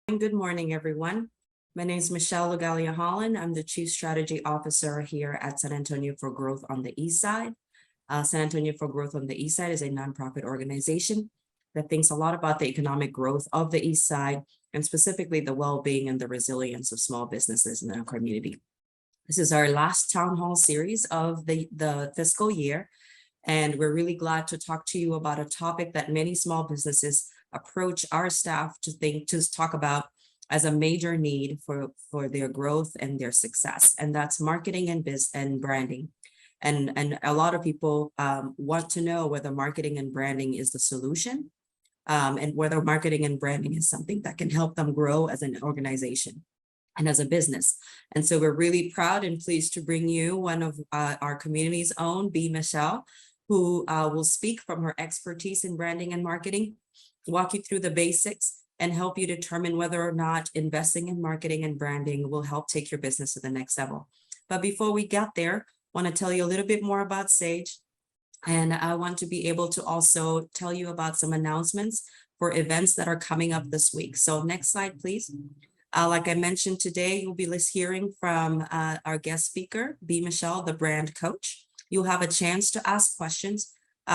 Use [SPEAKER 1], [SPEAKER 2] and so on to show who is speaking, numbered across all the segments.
[SPEAKER 1] Good morning, everyone. My name is Michele Holland. I'm the Chief Strategy Officer here at San Antonio for Growth on the East Side. San Antonio for Growth on the East Side is a nonprofit organization that thinks a lot about the economic growth of the East Side and specifically the well-being and the resilience of small businesses in our community. This is our last town hall series of the fiscal year, and we're really glad to talk to you about a topic that many small businesses approach our staff to talk about as a major need for their growth and their success, and that's marketing and branding. And a lot of people want to know whether marketing and branding is the solution, and whether marketing and branding is something that can help them grow as an organization and as a business. And so we're really proud and pleased to bring you one of our community's own, B Michele, who will speak from her expertise in branding and marketing, walk you through the basics, and help you determine whether or not investing in marketing and branding will help take your business to the next level. But before we get there, I want to tell you a little bit more about Sage. And I want to be able to also tell you about some announcements for events that are coming up this week. So next slide, please. Like I mentioned today, you'll be hearing from our guest speaker, B Michele, the brand coach. You'll have a chance to ask questions.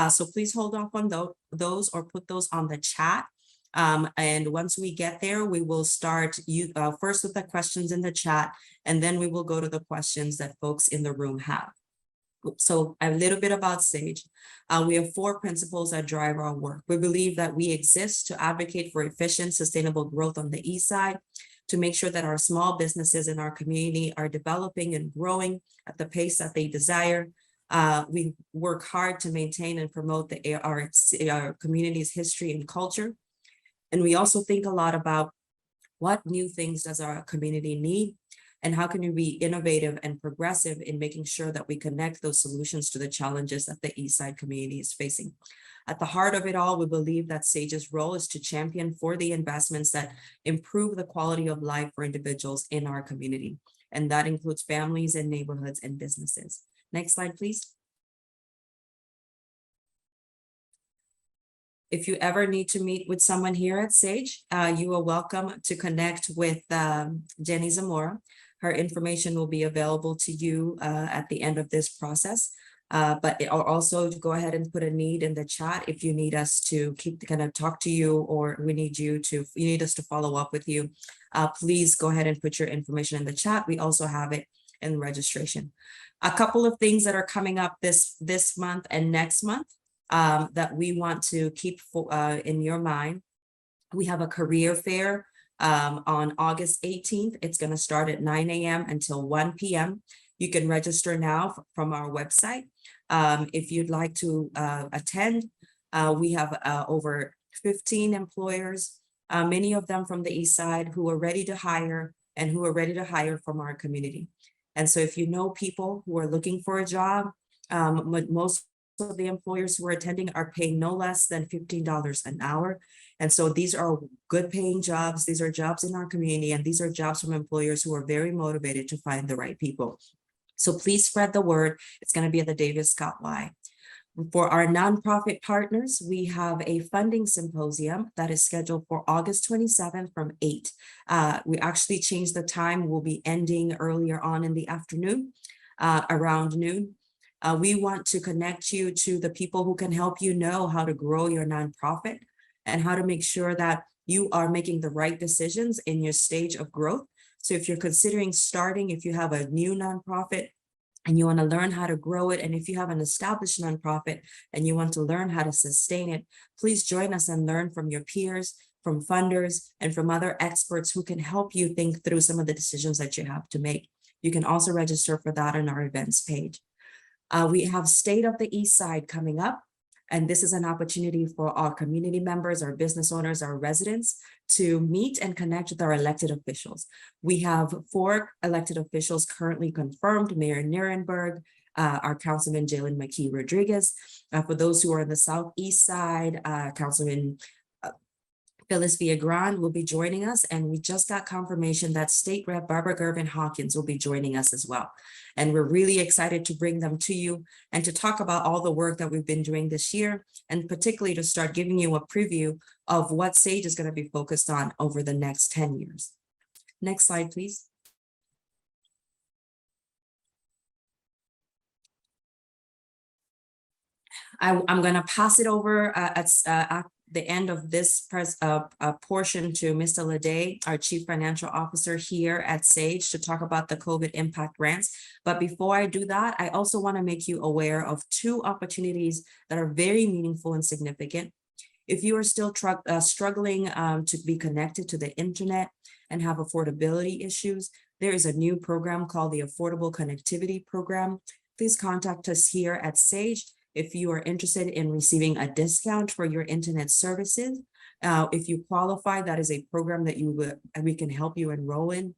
[SPEAKER 1] So please hold off on those or put those on the chat. And once we get there, we will start first with the questions in the chat, and then we will go to the questions that folks in the room have. So a little bit about Sage. We have 4 principles that drive our work. We believe that we exist to advocate for efficient, sustainable growth on the East Side, to make sure that our small businesses in our community are developing and growing at the pace that they desire. We work hard to maintain and promote our community's history and culture. And we also think a lot about what new things does our community need, and how can we be innovative and progressive in making sure that we connect those solutions to the challenges that the East Side community is facing. At the heart of it all, we believe that Sage's role is to champion for the investments that improve the quality of life for individuals in our community. And that includes families and neighborhoods and businesses. Next slide, please. If you ever need to meet with someone here at Sage, you are welcome to connect with Jenny Zamora. Her information will be available to you at the end of this process. But also to go ahead and put a need in the chat if you need us to talk to you, or you need us to follow up with you. Please go ahead and put your information in the chat. We also have it in registration. A couple of things that are coming up this month and next month that we want to keep in your mind. We have a career fair on August 18th. It's going to start at 9 a.m. until 1 p.m. You can register now from our website. If you'd like to attend, we have over 15 employers, many of them from the East Side, who are ready to hire and who are ready to hire from our community. And so if you know people who are looking for a job, most of the employers who are attending are paying no less than $15 an hour. And so these are good paying jobs. These are jobs in our community, and these are jobs from employers who are very motivated to find the right people. So please spread the word. It's going to be at the Davis Scott Y. For our nonprofit partners, we have a funding symposium that is scheduled for August 27th from 8. We actually changed the time. We'll be ending earlier on in the afternoon, around noon. We want to connect you to the people who can help you know how to grow your nonprofit and how to make sure that you are making the right decisions in your stage of growth. So if you're considering starting, if you have a new nonprofit and you want to learn how to grow it, and if you have an established nonprofit and you want to learn how to sustain it, please join us and learn from your peers, from funders, and from other experts who can help you think through some of the decisions that you have to make. You can also register for that on our events page. We have State of the East Side coming up, and this is an opportunity for our community members, our business owners, our residents to meet and connect with our elected officials. We have 4 elected officials currently confirmed: Mayor Nirenberg, our Councilman Jalen McKee Rodriguez. For those who are on the Southeast Side, Councilman Phyllis Villagrán will be joining us, and we just got confirmation that State Rep Barbara Gervin Hawkins will be joining us as well. And we're really excited to bring them to you and to talk about all the work that we've been doing this year, and particularly to start giving you a preview of what SAGE is going to be focused on over the next 10 years. Next slide, please. I'm going to pass it over at the end of this portion to Mr. Leday, our Chief Financial Officer here at SAGE, to talk about the COVID impact grants. But before I do that, I also want to make you aware of two opportunities that are very meaningful and significant. If you are still struggling to be connected to the internet and have affordability issues, there is a new program called the Affordable Connectivity Program. Please contact us here at SAGE if you are interested in receiving a discount for your internet services. If you qualify, that is a program that we can help you enroll in.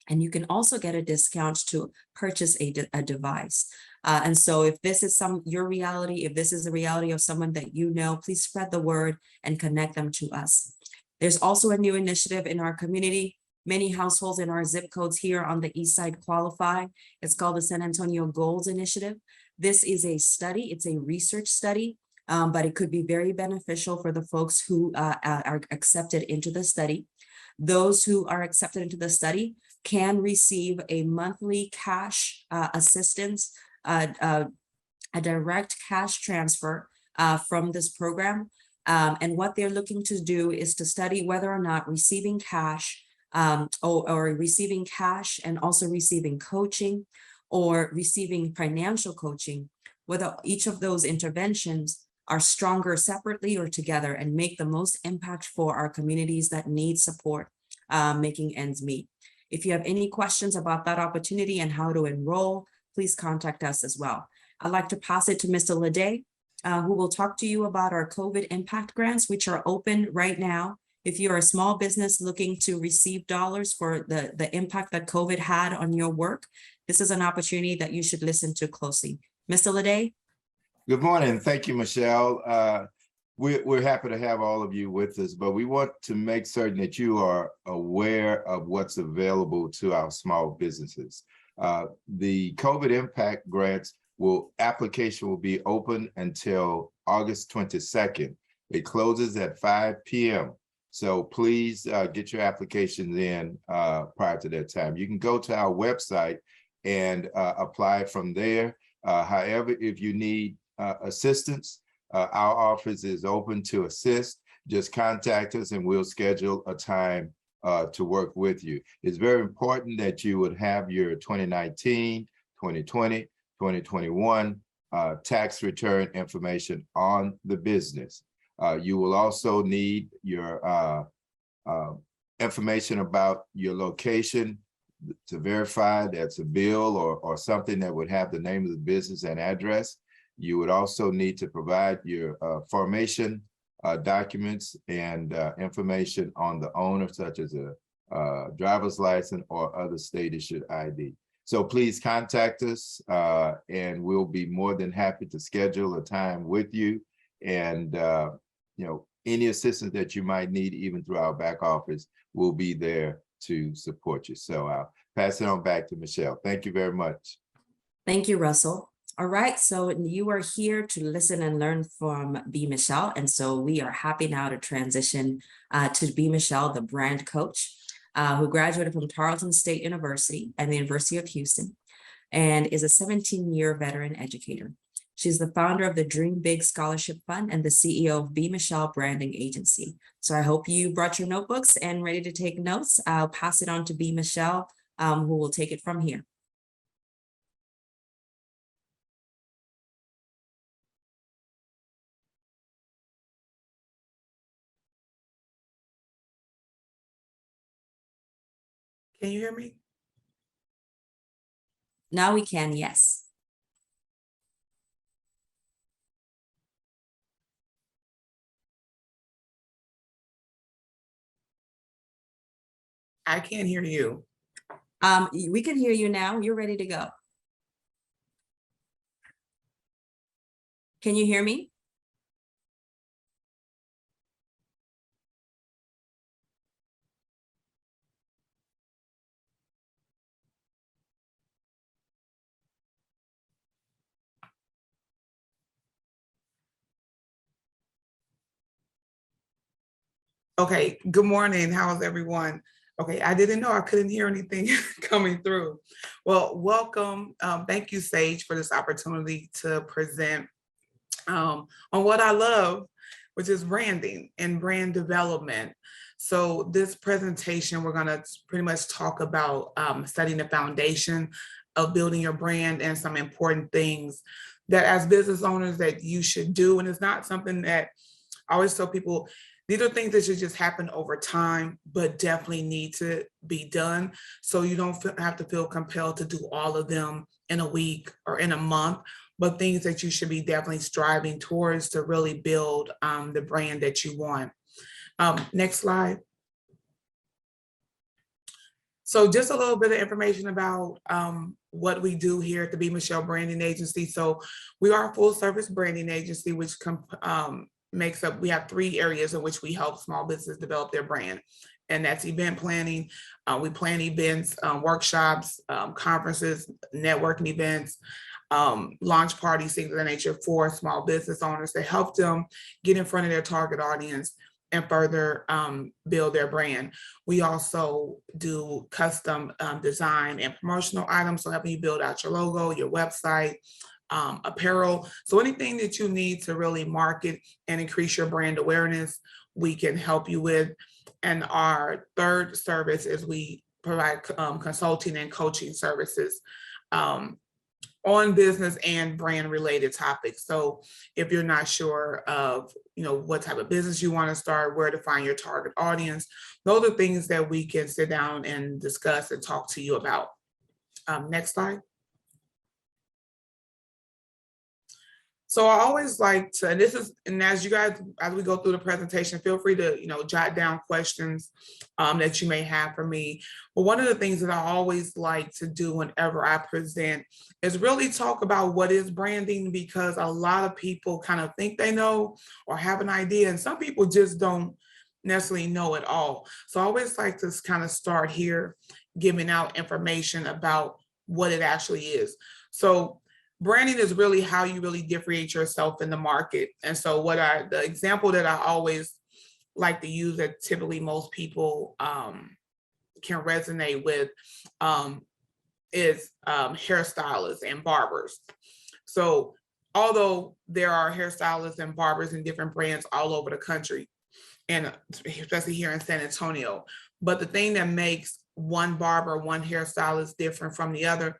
[SPEAKER 1] And you can also get a discount to purchase a device. And so if this is your reality, if this is the reality of someone that you know, please spread the word and connect them to us. There's also a new initiative in our community. Many households in our zip codes here on the East Side qualify. It's called the San Antonio Goals Initiative. This is a study, it's a research study, but it could be very beneficial for the folks who are accepted into the study. Those who are accepted into the study can receive a monthly cash assistance, a direct cash transfer from this program. And what they're looking to do is to study whether or not receiving cash or receiving cash and also receiving coaching or receiving financial coaching, whether each of those interventions are stronger separately or together and make the most impact for our communities that need support making ends meet. If you have any questions about that opportunity and how to enroll, please contact us as well. I'd like to pass it to Mr. Leday, who will talk to you about our COVID impact grants, which are open right now. If you're a small business looking to receive dollars for the impact that COVID had on your work, this is an opportunity that you should listen to closely. Mr. Leday?
[SPEAKER 2] Good morning. Thank you, Michelle. We're happy to have all of you with us, but we want to make certain that you are aware of what's available to our small businesses. The COVID impact grants application will be open until August 22nd. It closes at 5 p.m. So please get your applications in prior to that time. You can go to our website and apply from there. However, if you need assistance, our office is open to assist. Just contact us and we'll schedule a time to work with you. It's very important that you would have your 2019, 2020, 2021 tax return information on the business. You will also need your information about your location to verify that's a bill or something that would have the name of the business and address. You would also need to provide your formation documents and information on the owner, such as a driver's license or other state-issued ID. So please contact us and we'll be more than happy to schedule a time with you. And any assistance that you might need, even through our back office, will be there to support you. So I'll pass it on back to Michelle. Thank you very much.
[SPEAKER 1] Thank you, Russell. All right, so you are here to listen and learn from B Michele. And so we are happy now to transition to B Michele, the brand coach, who graduated from Tarleton State University and the University of Houston, and is a 17-year veteran educator. She's the founder of the Dream Big Scholarship Fund and the CEO of B Michele Branding Agency. So I hope you brought your notebooks and ready to take notes. I'll pass it on to B Michele, who will take it from here.
[SPEAKER 3] Can you hear me?
[SPEAKER 1] Now we can, yes.
[SPEAKER 3] I can't hear you.
[SPEAKER 1] We can hear you now. You're ready to go. Can you hear me?
[SPEAKER 3] Okay, good morning. How is everyone? Okay, I didn't know I couldn't hear anything coming through. Well, welcome. Thank you, Sage, for this opportunity to present on what I love, which is branding and brand development. So this presentation, we're going to pretty much talk about setting the foundation of building your brand and some important things that as business owners that you should do. And it's not something that I always tell people, these are things that should just happen over time, but definitely need to be done. So you don't have to feel compelled to do all of them in a week or in a month, but things that you should be definitely striving towards to really build the brand that you want. Next slide. So just a little bit of information about what we do here at the B Michele Branding Agency. So we are a full service branding agency, which makes up, we have 3 areas in which we help small businesses develop their brand. And that's event planning. We plan events, workshops, conferences, networking events, launch parties, things of that nature for small business owners to help them get in front of their target audience and further build their brand. We also do custom design and promotional items, so helping you build out your logo, your website, apparel. So anything that you need to really market and increase your brand awareness, we can help you with. And our third service is we provide consulting and coaching services on business and brand related topics. So if you're not sure of, what type of business you want to start, where to find your target audience, those are things that we can sit down and discuss and talk to you about. Next slide. So I always like to, and as you guys, as we go through the presentation, feel free to, jot down questions that you may have for me. But one of the things that I always like to do whenever I present is really talk about what is branding, because a lot of people kind of think they know or have an idea, and some people just don't necessarily know at all. So I always like to kind of start here, giving out information about what it actually is. So branding is really how you really differentiate yourself in the market. And so the example that I always like to use that typically most people can resonate with is hairstylists and barbers. So although there are hairstylists and barbers in different brands all over the country, and especially here in San Antonio, but the thing that makes one barber, one hairstylist different from the other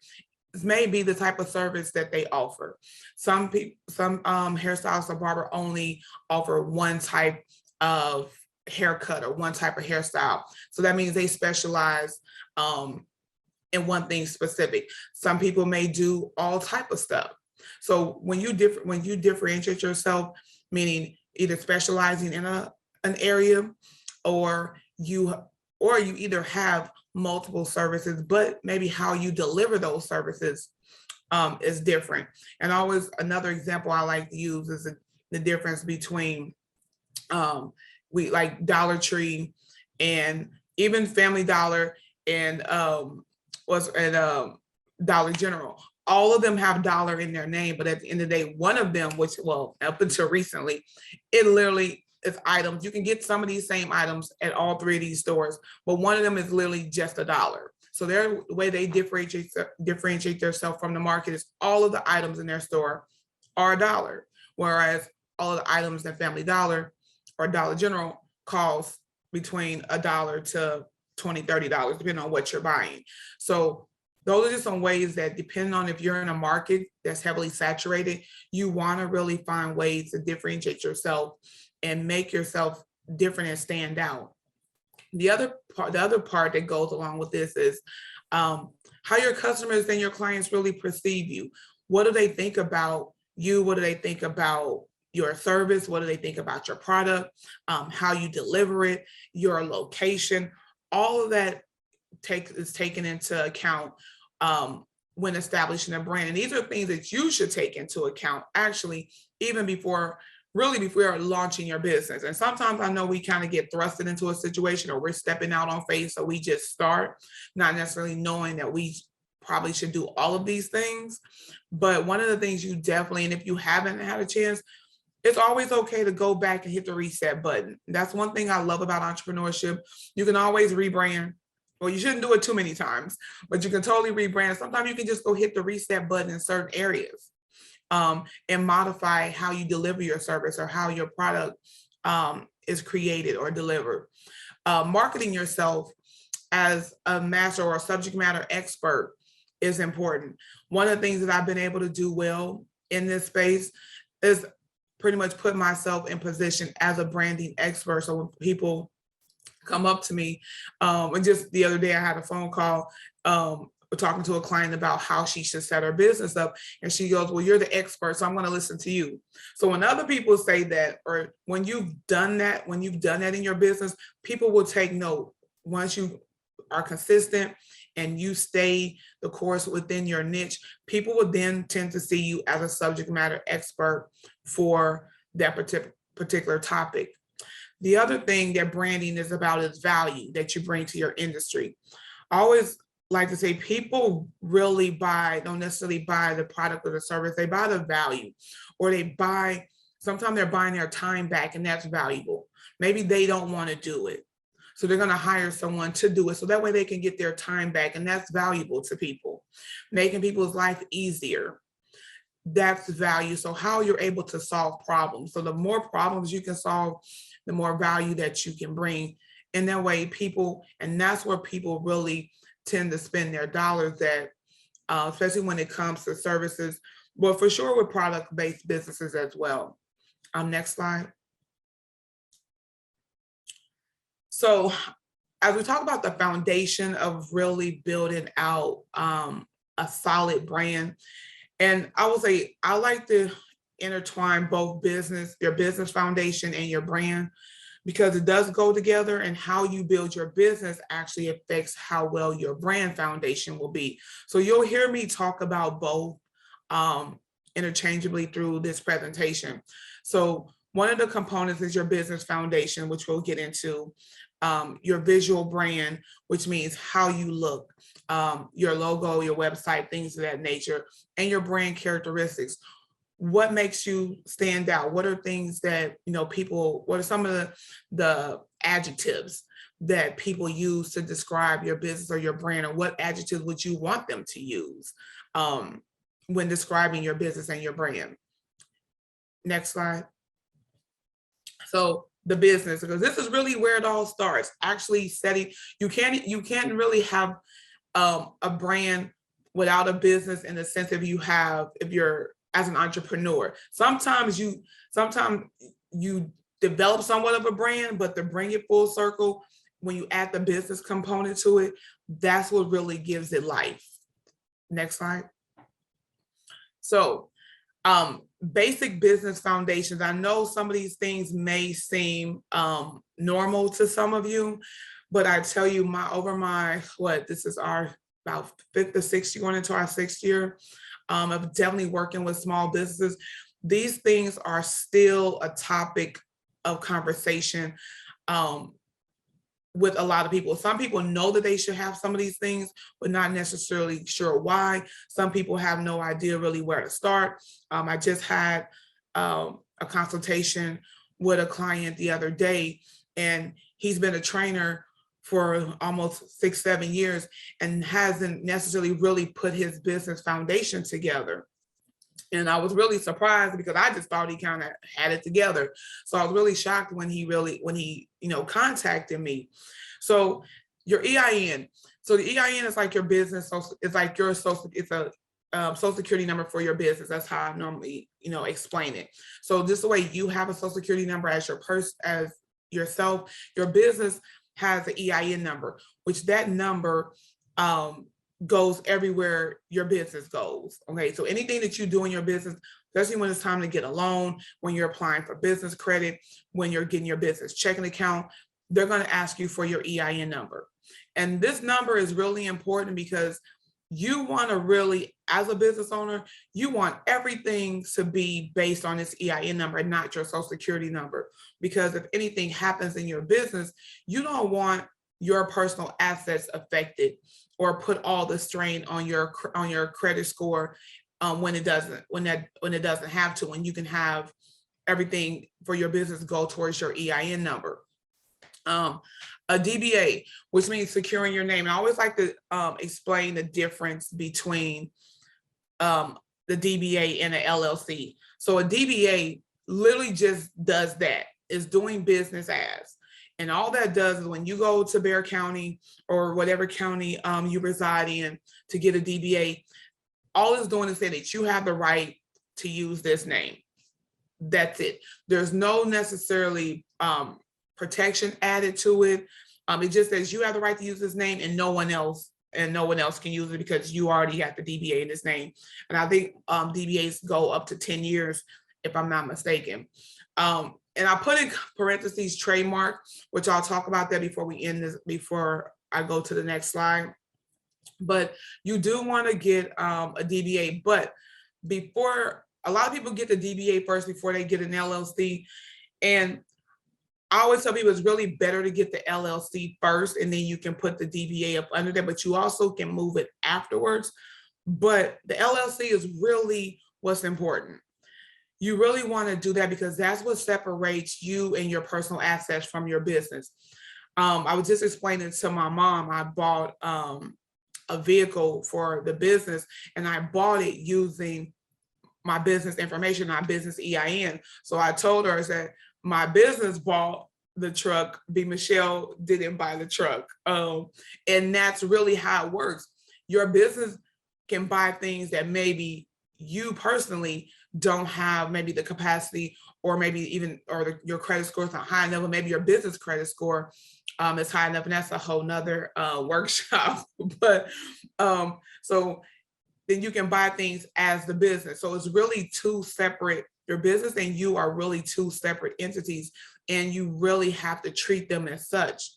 [SPEAKER 3] may be the type of service that they offer. Some hairstylists or barber only offer one type of haircut or one type of hairstyle. So that means they specialize in one thing specific. Some people may do all type of stuff. So when you differentiate yourself, meaning either specializing in an area, or you either have multiple services, but maybe how you deliver those services is different. And always another example I like to use is the difference between we like Dollar Tree and even Family Dollar and Dollar General. All of them have dollar in their name, but at the end of the day, one of them, which, well, up until recently, it literally is items. You can get some of these same items at all 3 of these stores, but one of them is literally just $1. So the way they differentiate themselves from the market is all of the items in their store are $1, whereas all of the items at Family Dollar or Dollar General cost between $1 to $20, $30, depending on what you're buying. So those are just some ways that, depending on if you're in a market that's heavily saturated, you want to really find ways to differentiate yourself and make yourself different and stand out. The other part that goes along with this is how your customers and your clients really perceive you. What do they think about you? What do they think about your service? What do they think about your product? How you deliver it, your location, all of that is taken into account when establishing a brand. And these are things that you should take into account, actually, even before you're launching your business. And sometimes I know we kind of get thrusted into a situation, or we're stepping out on faith, so we just start, not necessarily knowing that we probably should do all of these things. But one of the things you definitely, and if you haven't had a chance, it's always okay to go back and hit the reset button. That's one thing I love about entrepreneurship. You can always rebrand. Well, you shouldn't do it too many times, but you can totally rebrand. Sometimes you can just go hit the reset button in certain areas, and modify how you deliver your service or how your product is created or delivered. Marketing yourself as a master or a subject matter expert is important. One of the things that I've been able to do well in this space is pretty much put myself in position as a branding expert. So when people come up to me, and just the other day I had a phone call, talking to a client about how she should set her business up. And she goes, well, you're the expert, so I'm going to listen to you. So when other people say that, or when you've done that in your business, people will take note. Once you are consistent and you stay the course within your niche, people will then tend to see you as a subject matter expert for that particular topic. The other thing that branding is about is value that you bring to your industry. I always like to say people really don't necessarily buy the product or the service, they buy the value, or sometimes they're buying their time back, and that's valuable. Maybe they don't want to do it, so they're going to hire someone to do it, so that way they can get their time back, and that's valuable to people. Making people's life easier, that's value. So how you're able to solve problems. So the more problems you can solve, the more value that you can bring. In that way, and that's where people really tend to spend their dollars at, especially when it comes to services, but for sure with product-based businesses as well. Next slide. So as we talk about the foundation of really building out a solid brand, and I will say, I like to intertwine both your business foundation and your brand, because it does go together, and how you build your business actually affects how well your brand foundation will be. So you'll hear me talk about both interchangeably through this presentation. So one of the components is your business foundation, which we'll get into, your visual brand, which means how you look, your logo, your website, things of that nature, and your brand characteristics. What makes you stand out? What are things that, what are some of the adjectives that people use to describe your business or your brand, or what adjectives would you want them to use when describing your business and your brand? Next slide. So the business, because this is really where it all starts. Actually setting, you can't really have a brand without a business, in the sense if you're as an entrepreneur. Sometimes you develop somewhat of a brand, but to bring it full circle, when you add the business component to it, that's what really gives it life. Next slide. So basic business foundations. I know some of these things may seem normal to some of you, but I tell you, this is our about fifth or sixth year, going into our sixth year of definitely working with small businesses. These things are still a topic of conversation with a lot of people. Some people know that they should have some of these things, but not necessarily sure why. Some people have no idea really where to start. I just had a consultation with a client the other day, and he's been a trainer for almost 6-7 years and hasn't necessarily really put his business foundation together. And I was really surprised, because I just thought he kind of had it together. So I was really shocked when he contacted me. So your EIN. So the EIN is like your business. So it's like it's a social security number for your business. That's how I normally, explain it. So this is the way you have a social security number as as yourself. Your business has an EIN number, which that number goes everywhere your business goes. Okay, so anything that you do in your business, especially when it's time to get a loan, when you're applying for business credit, when you're getting your business checking account, they're going to ask you for your EIN number. And this number is really important, because you want to really, as a business owner, you want everything to be based on this EIN number and not your social security number. Because if anything happens in your business, you don't want your personal assets affected or put all the strain on your credit score when it doesn't have to, when you can have everything for your business go towards your EIN number. A DBA, which means securing your name. I always like to explain the difference between the DBA and an LLC. So a DBA literally just does that, is doing business as. And all that does is when you go to Bexar County or whatever county you reside in to get a DBA, all it's doing is saying that you have the right to use this name. That's it. There's no necessarily protection added to it. It just says you have the right to use this name and no one else can use it because you already got the DBA in this name. And I think DBAs go up to 10 years, if I'm not mistaken. And I put in parentheses trademark, which I'll talk about that before we end this, before I go to the next slide. But you do want to get a DBA, but before, a lot of people get the DBA first before they get an LLC. And I always tell people it's really better to get the LLC first, and then you can put the DBA up under there, but you also can move it afterwards. But the LLC is really what's important. You really want to do that because that's what separates you and your personal assets from your business. I was just explaining to my mom, I bought a vehicle for the business, and I bought it using my business information, my business EIN. So I told her that my business bought the truck, B Michele didn't buy the truck. And that's really how it works. Your business can buy things that maybe you personally don't have maybe the capacity, or maybe even, or your credit score is not high enough, or maybe your business credit score is high enough, and that's a whole nother workshop. But so then you can buy things as the business. So it's really two separate, your business and you are really two separate entities, and you really have to treat them as such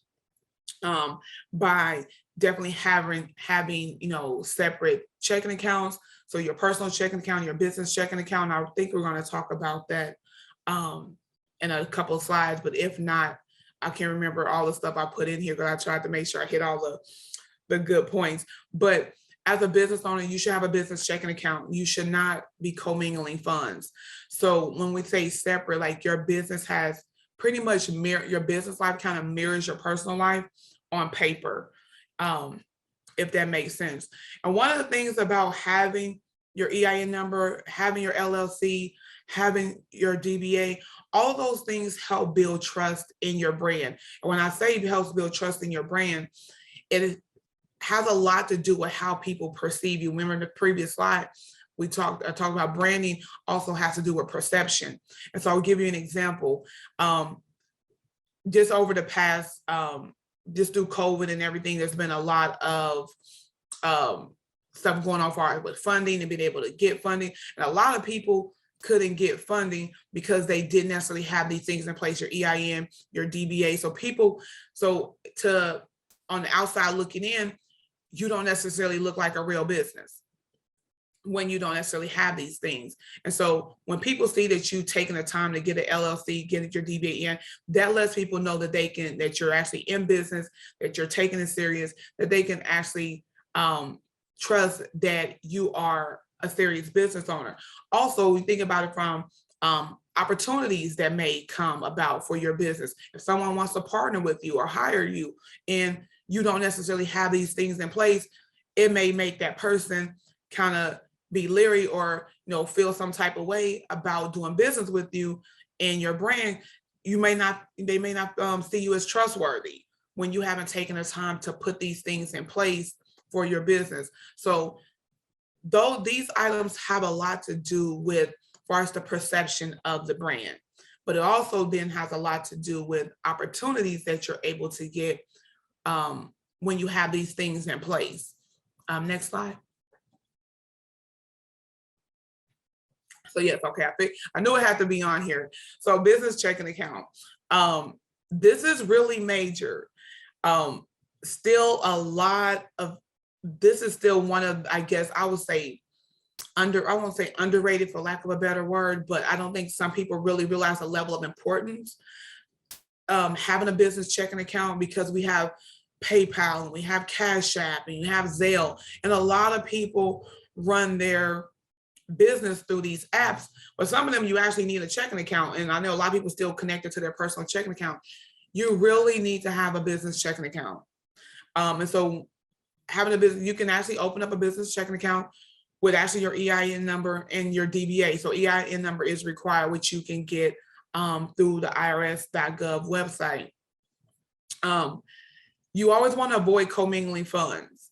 [SPEAKER 3] by definitely having separate checking accounts. So your personal checking account, your business checking account. I think we're going to talk about that in a couple of slides, but if not, I can't remember all the stuff I put in here, because I tried to make sure I hit all the good points. But as a business owner, you should have a business checking account. You should not be commingling funds. So when we say separate, like your business has pretty much your business life kind of mirrors your personal life on paper, if that makes sense. And one of the things about having your EIN number, having your LLC, having your DBA, all of those things help build trust in your brand. And when I say it helps build trust in your brand, it has a lot to do with how people perceive you. Remember in the previous slide, I talked about branding also has to do with perception. And so I'll give you an example. Just over the past, just through COVID and everything, there's been a lot of stuff going on with funding and being able to get funding. And a lot of people couldn't get funding because they didn't necessarily have these things in place, your EIN, your DBA. So on the outside looking in, you don't necessarily look like a real business when you don't necessarily have these things. And so when people see that you taking the time to get an LLC, get your DBA in, that lets people know that that you're actually in business, that you're taking it serious, that they can actually trust that you are a serious business owner. Also, we think about it from opportunities that may come about for your business. If someone wants to partner with you or hire you, and you don't necessarily have these things in place, it may make that person kind of be leery or feel some type of way about doing business with you and your brand. They may not see you as trustworthy when you haven't taken the time to put these things in place for your business. So though these items have a lot to do with, as far as the perception of the brand, but it also then has a lot to do with opportunities that you're able to get when you have these things in place. Next slide. So yes, okay, I knew it had to be on here. So business checking account. This is really major. Still a lot of, this is still one of, I guess I would say, I won't say underrated for lack of a better word, but I don't think some people really realize the level of importance having a business checking account, because we have PayPal and we have Cash App and you have Zelle, and a lot of people run their business through these apps, but some of them you actually need a checking account. And I know a lot of people still connected to their personal checking account. You really need to have a business checking account. And so having a business, you can actually open up a business checking account with actually your EIN number and your DBA. So EIN number is required, which you can get through the irs.gov website. You always want to avoid commingling funds.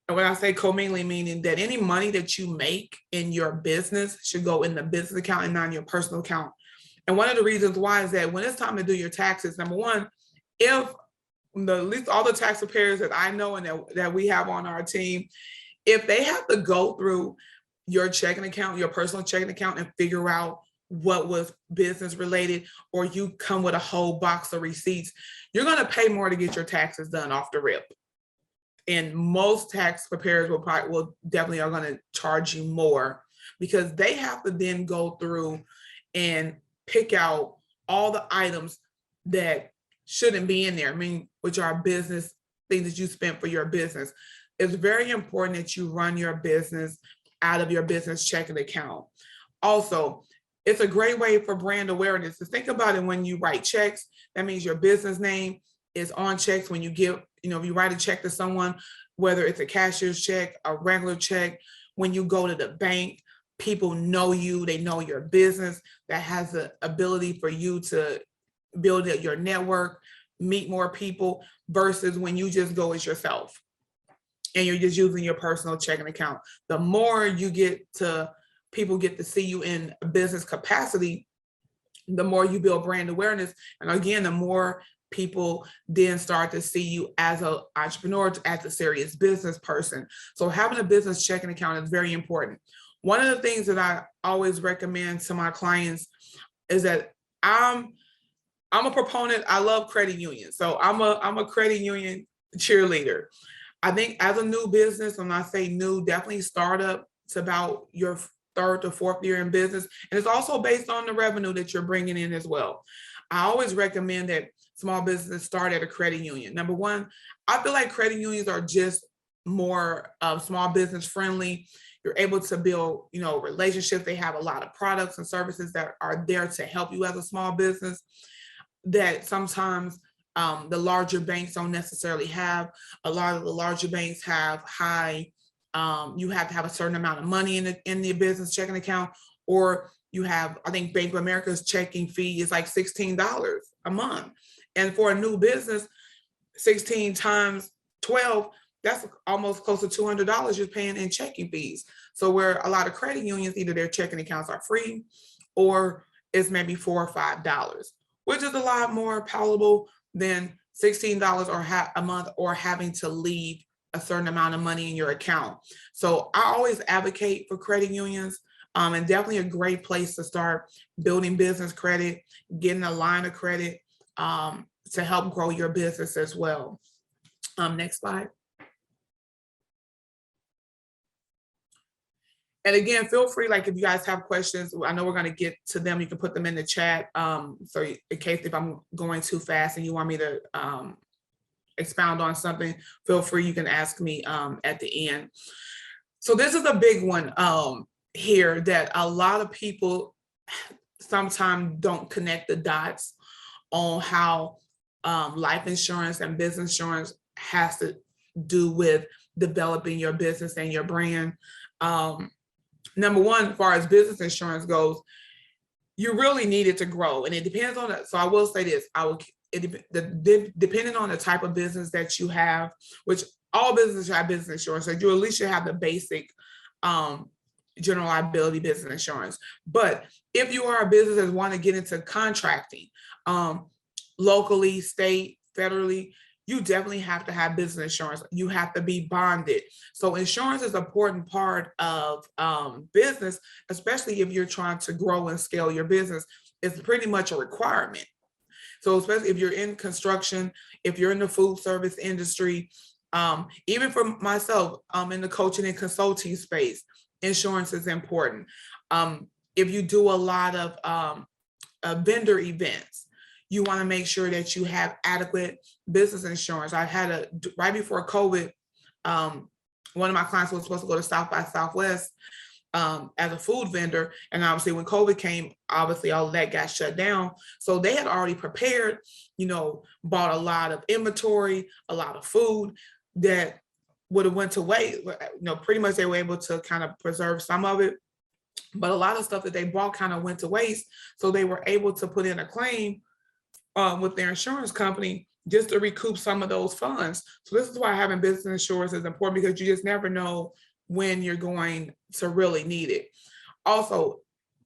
[SPEAKER 3] And when I say commingling, meaning that any money that you make in your business should go in the business account and not in your personal account. And one of the reasons why is that when it's time to do your taxes, number one, if at least all the tax preparers that I know and that we have on our team, if they have to go through your checking account, your personal checking account, and figure out what was business related, or you come with a whole box of receipts, you're going to pay more to get your taxes done off the rip. And most tax preparers will definitely are going to charge you more because they have to then go through and pick out all the items that shouldn't be in there. I mean, which are business things that you spent for your business. It's very important that you run your business out of your business checking account. Also, it's a great way for brand awareness. To think about it, when you write checks, that means your business name is on checks. When you give, if you write a check to someone, whether it's a cashier's check, a regular check, when you go to the bank, people know you, they know your business. That has the ability for you to build your network, meet more people, versus when you just go as yourself and you're just using your personal checking account. The more you people get to see you in a business capacity, the more you build brand awareness. And again, the more people then start to see you as an entrepreneur, as a serious business person. So having a business checking account is very important. One of the things that I always recommend to my clients is that I'm a proponent. I love credit unions. So I'm a credit union cheerleader. I think as a new business, when I say new, definitely startup, it's about your third to fourth year in business. And it's also based on the revenue that you're bringing in as well. I always recommend that small business start at a credit union. Number one, I feel like credit unions are just more small business friendly. You're able to build, relationships. They have a lot of products and services that are there to help you as a small business that sometimes the larger banks don't necessarily have. A lot of the larger banks have high, you have to have a certain amount of money in the business checking account, or you have, I think Bank of America's checking fee is like $16 a month. And for a new business, 16 times 12, that's almost close to $200 you're paying in checking fees. So where a lot of credit unions, either their checking accounts are free or it's maybe $4 or $5, which is a lot more palatable than $16 or a month, or having to leave a certain amount of money in your account. So I always advocate for credit unions, and definitely a great place to start building business credit, getting a line of credit to help grow your business as well. Next slide. And again, feel free, like if you guys have questions, I know we're going to get to them, you can put them in the chat. So in case if I'm going too fast and you want me to expound on something, feel free, you can ask me at the end. So this is a big one here that a lot of people sometimes don't connect the dots on how life insurance and business insurance has to do with developing your business and your brand. Number one, as far as business insurance goes, you really need it to grow, and it depends on it. So I will say this: depending on the type of business that you have, which all businesses have business insurance, so you at least should have the basic general liability business insurance. But if you are a business that want to get into contracting, locally, state, federally, you definitely have to have business insurance. You have to be bonded. So insurance is an important part of business, especially if you're trying to grow and scale your business. It's pretty much a requirement. So especially if you're in construction, if you're in the food service industry, even for myself, in the coaching and consulting space, insurance is important. If you do a lot of vendor events, you want to make sure that you have adequate business insurance. I had right before COVID, one of my clients was supposed to go to South by Southwest, as a food vendor. And obviously when COVID came, obviously all of that got shut down. So they had already prepared, bought a lot of inventory, a lot of food that would have went to waste. Pretty much they were able to kind of preserve some of it, but a lot of stuff that they bought kind of went to waste. So they were able to put in a claim with their insurance company just to recoup some of those funds. So this is why having business insurance is important, because you just never know when you're going to really need it. Also,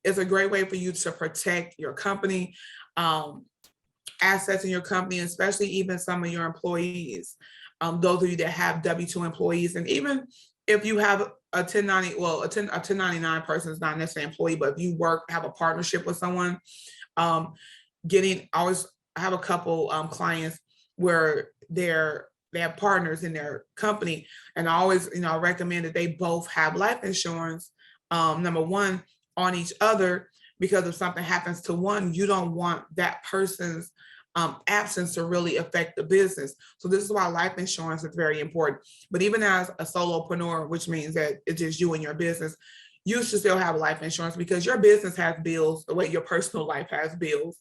[SPEAKER 3] it's a great way for you to protect your company, assets in your company, especially even some of your employees. Those of you that have W-2 employees, and even if you have a 1090, well, a 1099 person is not necessarily an employee, but if you have a partnership with someone, I have a couple clients where they have partners in their company, and I always, recommend that they both have life insurance, number one, on each other, because if something happens to one, you don't want that person's absence to really affect the business. So this is why life insurance is very important. But even as a solopreneur, which means that it's just you and your business, you should still have life insurance, because your business has bills the way your personal life has bills.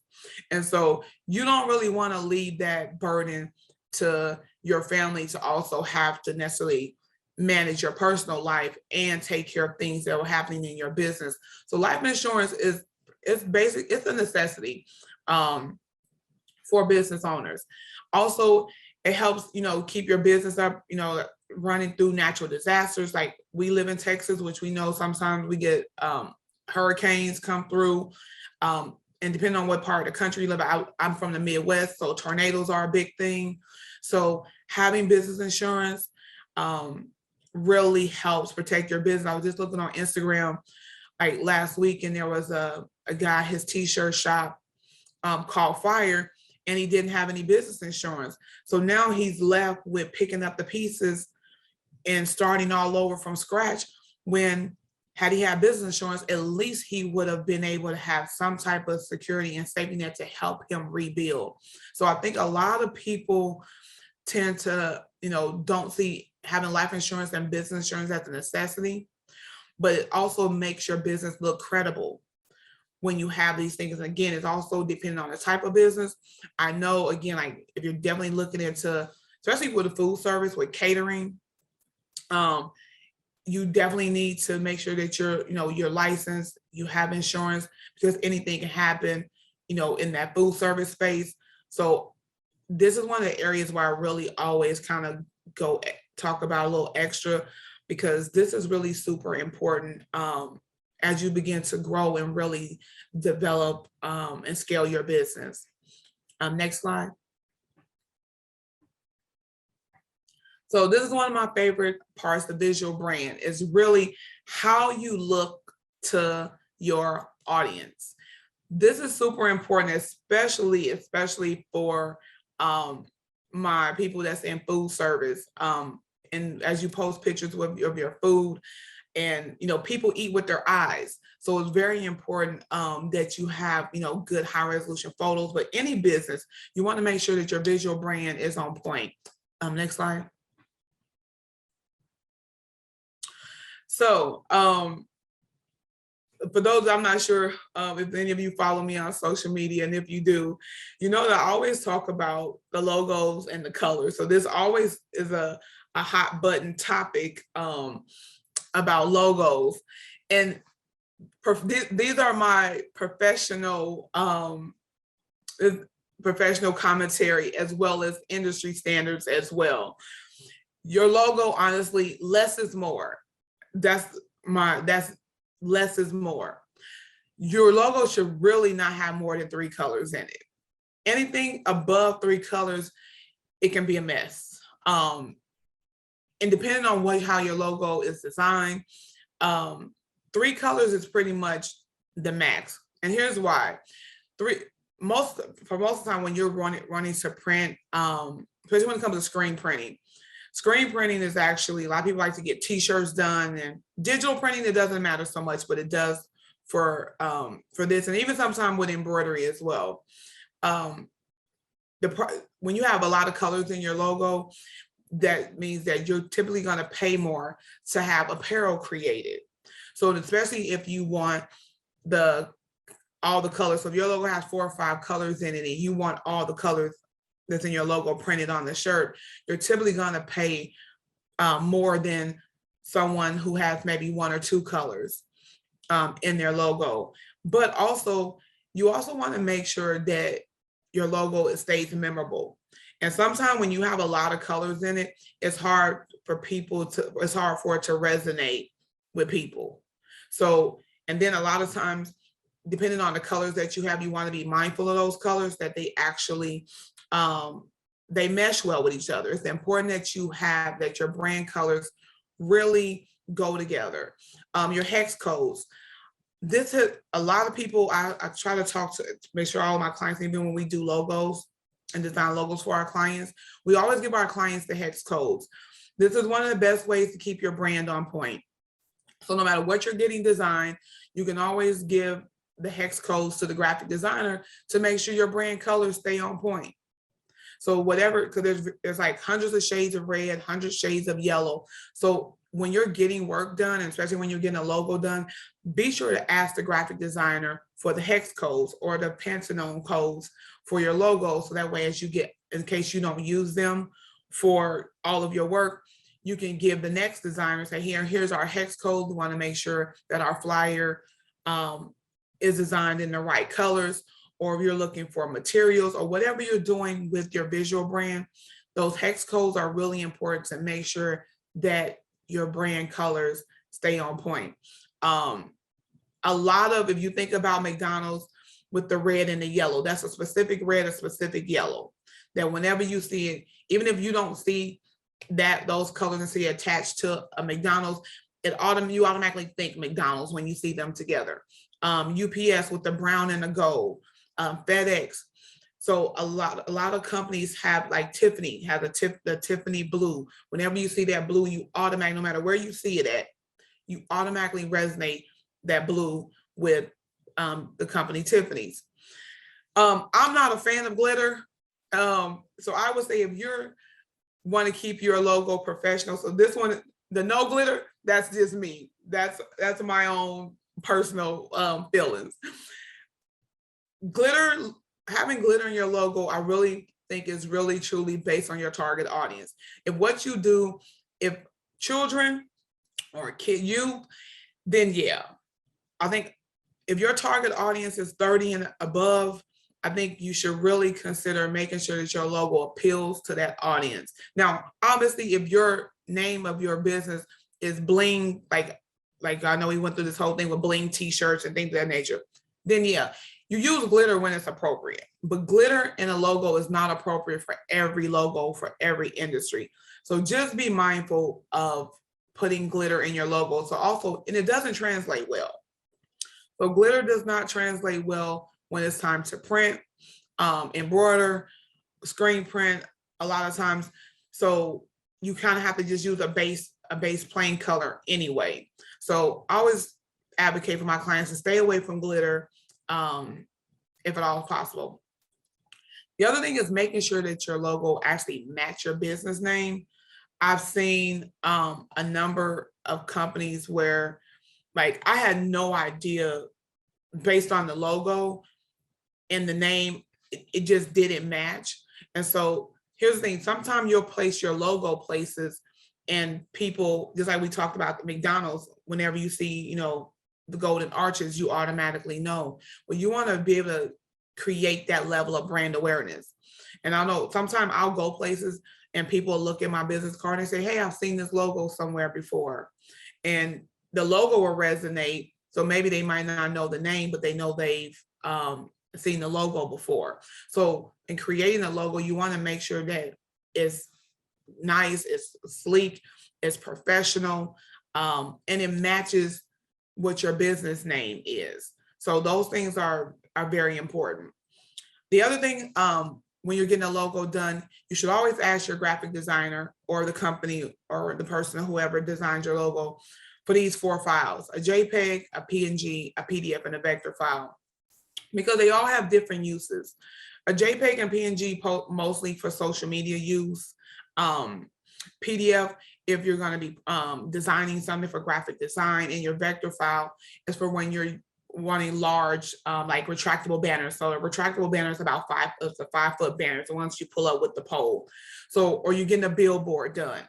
[SPEAKER 3] And so you don't really want to leave that burden to your family to also have to necessarily manage your personal life and take care of things that are happening in your business. So life insurance is basic, it's a necessity for business owners. Also, it helps, keep your business up, running through natural disasters. Like we live in Texas, which we know sometimes we get hurricanes come through. And depending on what part of the country you live in, I'm from the Midwest, so tornadoes are a big thing. So having business insurance really helps protect your business. I was just looking on Instagram like last week, and there was a guy, his t-shirt shop caught fire, and he didn't have any business insurance. So now he's left with picking up the pieces and starting all over from scratch, when had he had business insurance, at least he would have been able to have some type of security and safety net to help him rebuild. So I think a lot of people tend to, don't see having life insurance and business insurance as a necessity, but it also makes your business look credible when you have these things. And again, it's also depending on the type of business. I know, again, like if you're definitely looking into, especially with the food service, with catering, you definitely need to make sure that you're licensed, you have insurance, because anything can happen, in that food service space. So this is one of the areas where I really always kind of talk about a little extra, because this is really super important as you begin to grow and really develop and scale your business. Next slide. So this is one of my favorite parts, the visual brand, is really how you look to your audience. This is super important, especially for my people that's in food service. And as you post pictures of your food, and people eat with their eyes. So it's very important that you have good high resolution photos. But any business, you want to make sure that your visual brand is on point. Next slide. So for those, I'm not sure if any of you follow me on social media, and if you do, that I always talk about the logos and the colors. So this always is a hot button topic about logos. And these are my professional commentary, as well as industry standards as well. Your logo, honestly, less is more. That's less is more. Your logo should really not have more than 3 colors in it. Anything above 3 colors, it can be a mess. And depending on how your logo is designed, 3 colors is pretty much the max. And here's why. Most of the time when you're running to print, especially when it comes to screen printing is actually, a lot of people like to get t-shirts done, and digital printing, it doesn't matter so much, but it does for this, and even sometimes with embroidery as well. When you have a lot of colors in your logo, that means that you're typically going to pay more to have apparel created. So especially if you want all the colors. So if your logo has 4 or 5 colors in it and you want all the colors that's in your logo printed on the shirt, you're typically going to pay more than someone who has maybe 1 or 2 colors in their logo. But also, you also want to make sure that your logo stays memorable. And sometimes when you have a lot of colors in it, it's hard for it to resonate with people. So, and then a lot of times, depending on the colors that you have, you want to be mindful of those colors, that they actually, they mesh well with each other. It's important that your brand colors really go together. Your hex codes. This is a lot of people, I try to make sure all of my clients, even when we do logos and design logos for our clients, we always give our clients the hex codes. This is one of the best ways to keep your brand on point. So no matter what you're getting designed, you can always give the hex codes to the graphic designer to make sure your brand colors stay on point. So whatever, because there's like hundreds of shades of red, hundreds of shades of yellow. So when you're getting work done, and especially when you're getting a logo done, be sure to ask the graphic designer for the hex codes or the Pantone codes for your logo. So that way, in case you don't use them for all of your work, you can give the next designer, say, here's our hex code. We want to make sure that our flyer is designed in the right colors, or if you're looking for materials or whatever you're doing with your visual brand, those hex codes are really important to make sure that your brand colors stay on point. If you think about McDonald's with the red and the yellow, that's a specific red, a specific yellow, that whenever you see it, even if you don't see those colors and see attached to a McDonald's, you automatically think McDonald's when you see them together. UPS with the brown and the gold, FedEx. So a lot of companies have, like Tiffany has the Tiffany blue. Whenever you see that blue, you automatically, no matter where you see it at, you automatically resonate that blue with the company Tiffany's. I'm not a fan of glitter. So I would say if you want to keep your logo professional, so this one, the no glitter, that's just me. That's my own personal feelings. Having glitter in your logo, I really think is really truly based on your target audience. If children or youth, then yeah, I think if your target audience is 30 and above, I think you should really consider making sure that your logo appeals to that audience. Now, obviously, if your name of your business is bling, like I know we went through this whole thing with bling t-shirts and things of that nature, then yeah, you use glitter when it's appropriate. But glitter in a logo is not appropriate for every logo, for every industry. So just be mindful of putting glitter in your logo. So also, and it doesn't translate well. So glitter does not translate well when it's time to print, embroider, screen print, a lot of times. So you kind of have to just use a base plain color anyway. So I always advocate for my clients to stay away from glitter if at all possible. The other thing is making sure that your logo actually match your business name. I've seen a number of companies where, like, I had no idea based on the logo and the name, it just didn't match. And so here's the thing, sometimes you'll place your logo places and people, just like we talked about McDonald's, whenever you see, the golden arches, you automatically know. Well, you want to be able to create that level of brand awareness. And I know sometimes I'll go places and people look at my business card and say, hey, I've seen this logo somewhere before. And the logo will resonate. So maybe they might not know the name, but they know they've seen the logo before. So in creating a logo, you want to make sure that it's nice, it's sleek, it's professional, and it matches what your business name is. So those things are very important. The other thing, when you're getting a logo done, you should always ask your graphic designer or the company or the person, whoever designed your logo, for these 4 files: a JPEG, a PNG, a PDF, and a vector file, because they all have different uses. A JPEG and PNG mostly for social media use. PDF if you're going to be designing something for graphic design, and your vector file is for when you're wanting large, like retractable banners. So a retractable banner is about it's a 5-foot banner. So once you pull up with the pole, so, or you're getting a billboard done,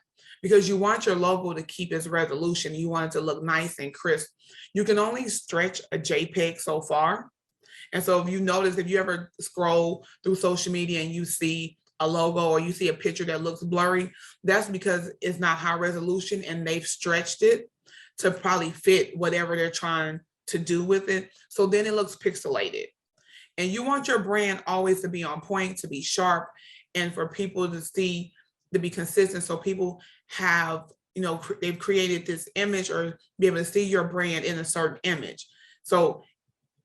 [SPEAKER 3] because you want your logo to keep its resolution. You want it to look nice and crisp. You can only stretch a JPEG so far. And so if you notice, if you ever scroll through social media and you see a logo or you see a picture that looks blurry, that's because it's not high resolution and they've stretched it to probably fit whatever they're trying to do with it. So then it looks pixelated. And you want your brand always to be on point, to be sharp, and for people to see, to be consistent. So people have, they've created this image or be able to see your brand in a certain image. So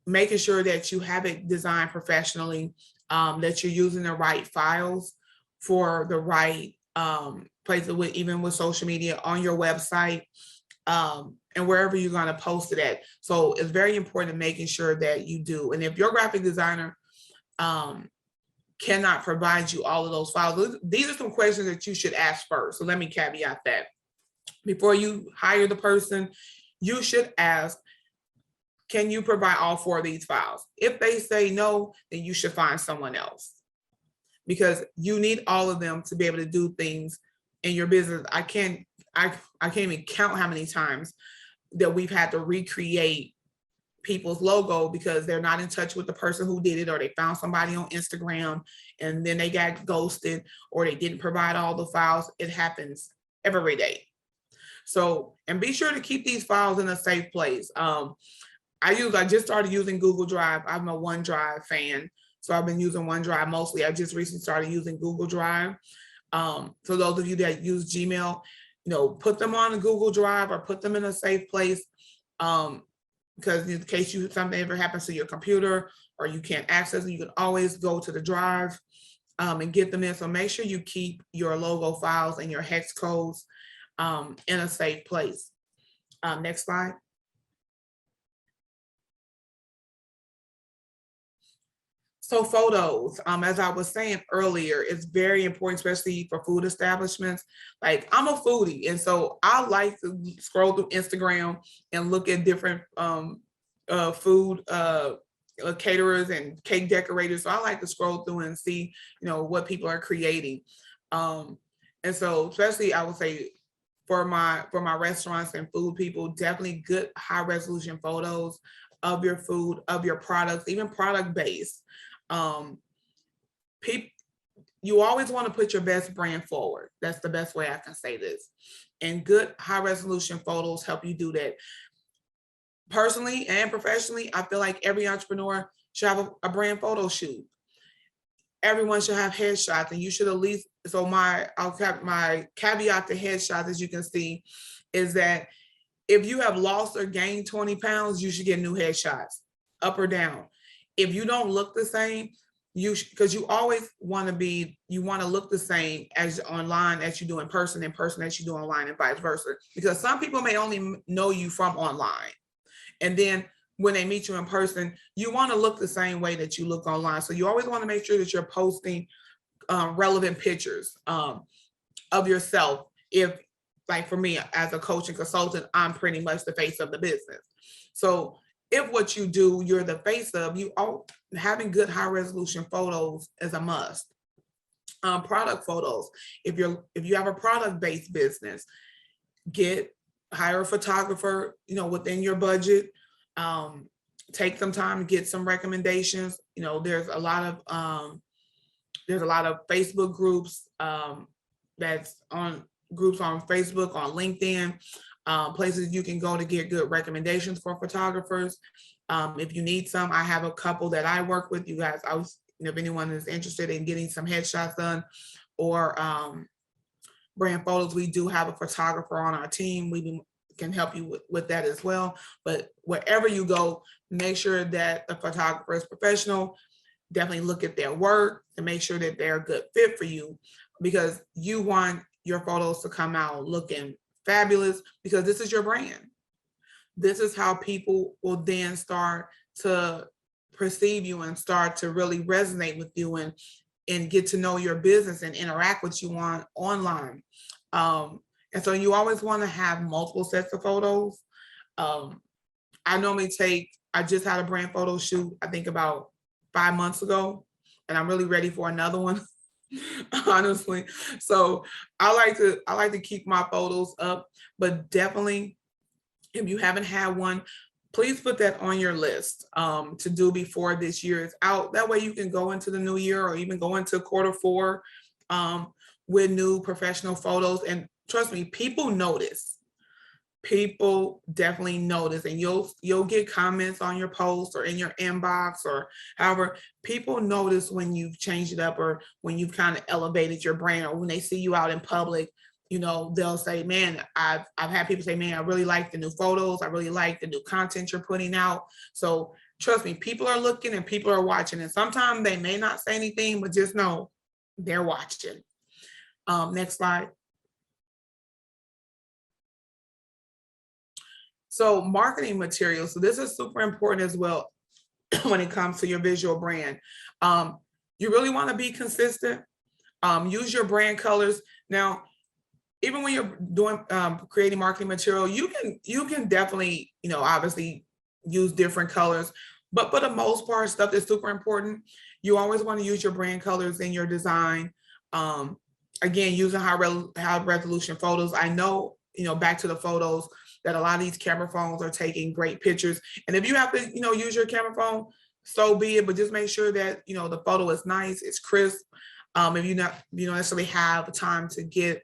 [SPEAKER 3] making sure that you have it designed professionally, that you're using the right files for the right places, even with social media, on your website, and wherever you're going to post it at. So it's very important making sure that you do. And if your graphic designer cannot provide you all of those files, these are some questions that you should ask first. So let me caveat that. Before you hire the person, you should ask, can you provide all 4 of these files? If they say no, then you should find someone else, because you need all of them to be able to do things in your business. I can't even count how many times that we've had to recreate people's logo because they're not in touch with the person who did it, or they found somebody on Instagram and then they got ghosted, or they didn't provide all the files. It happens every day. So, and be sure to keep these files in a safe place. I just started using Google Drive. I'm a OneDrive fan, so I've been using OneDrive mostly. I just recently started using Google Drive. So those of you that use Gmail, put them on a Google Drive or put them in a safe place, because in case something ever happens to your computer or you can't access it, you can always go to the drive and get them in. So make sure you keep your logo files and your hex codes in a safe place. Next slide. So photos, as I was saying earlier, it's very important, especially for food establishments. Like, I'm a foodie, and so I like to scroll through Instagram and look at different food caterers and cake decorators. So I like to scroll through and see, what people are creating. And so, especially, I would say for my restaurants and food people, definitely good high resolution photos of your food, of your products, even product based. You always want to put your best brand forward. That's the best way I can say this. And good high resolution photos help you do that. Personally and professionally, I feel like every entrepreneur should have a brand photo shoot. Everyone should have headshots, and you should at least, so my caveat to headshots, as you can see, is that if you have lost or gained 20 pounds, you should get new headshots, up or down. If you don't look the same, because you always want to look the same as online as you do in person as you do online, and vice versa. Because some people may only know you from online. And then when they meet you in person, you want to look the same way that you look online. So you always want to make sure that you're posting relevant pictures of yourself. If, like for me, as a coach and consultant, I'm pretty much the face of the business. So if what you do, you're the face of, having good high resolution photos is a must. Product photos. If you have a product based business, hire a photographer, within your budget. Take some time to get some recommendations. There's a lot of Facebook groups that's on groups on Facebook, on LinkedIn, places you can go to get good recommendations for photographers. If you need some, I have a couple that I work with. You guys, if anyone is interested in getting some headshots done or brand photos, we do have a photographer on our team. We can help you with that as well. But wherever you go, make sure that the photographer is professional. Definitely look at their work to make sure that they're a good fit for you, because you want your photos to come out looking fabulous, because this is your brand. This is how people will then start to perceive you and start to really resonate with you and get to know your business and interact with you online. And so you always want to have multiple sets of photos. I just had a brand photo shoot, I think about 5 months ago, and I'm really ready for another one, honestly. So I like to keep my photos up, but definitely if you haven't had one, please put that on your list to do before this year is out. That way you can go into the new year or even go into quarter 4 with new professional photos. And trust me, people notice. People definitely notice, and you'll get comments on your post or in your inbox or however. People notice when you've changed it up or when you've kind of elevated your brand, or when they see you out in public. They'll say, man, I've had people say, man, I really like the new photos. I really like the new content you're putting out. So trust me, people are looking and people are watching. And sometimes they may not say anything, but just know they're watching. Next slide. So marketing materials. So this is super important as well when it comes to your visual brand. You really want to be consistent. Use your brand colors. Now, even when you're doing creating marketing material, you can definitely, obviously use different colors, but for the most part, stuff that's super important, you always want to use your brand colors in your design. Again, using high resolution photos. I know, back to the photos, that a lot of these camera phones are taking great pictures. And if you have to, use your camera phone, so be it, but just make sure that, the photo is nice, it's crisp. If you don't necessarily have time to get,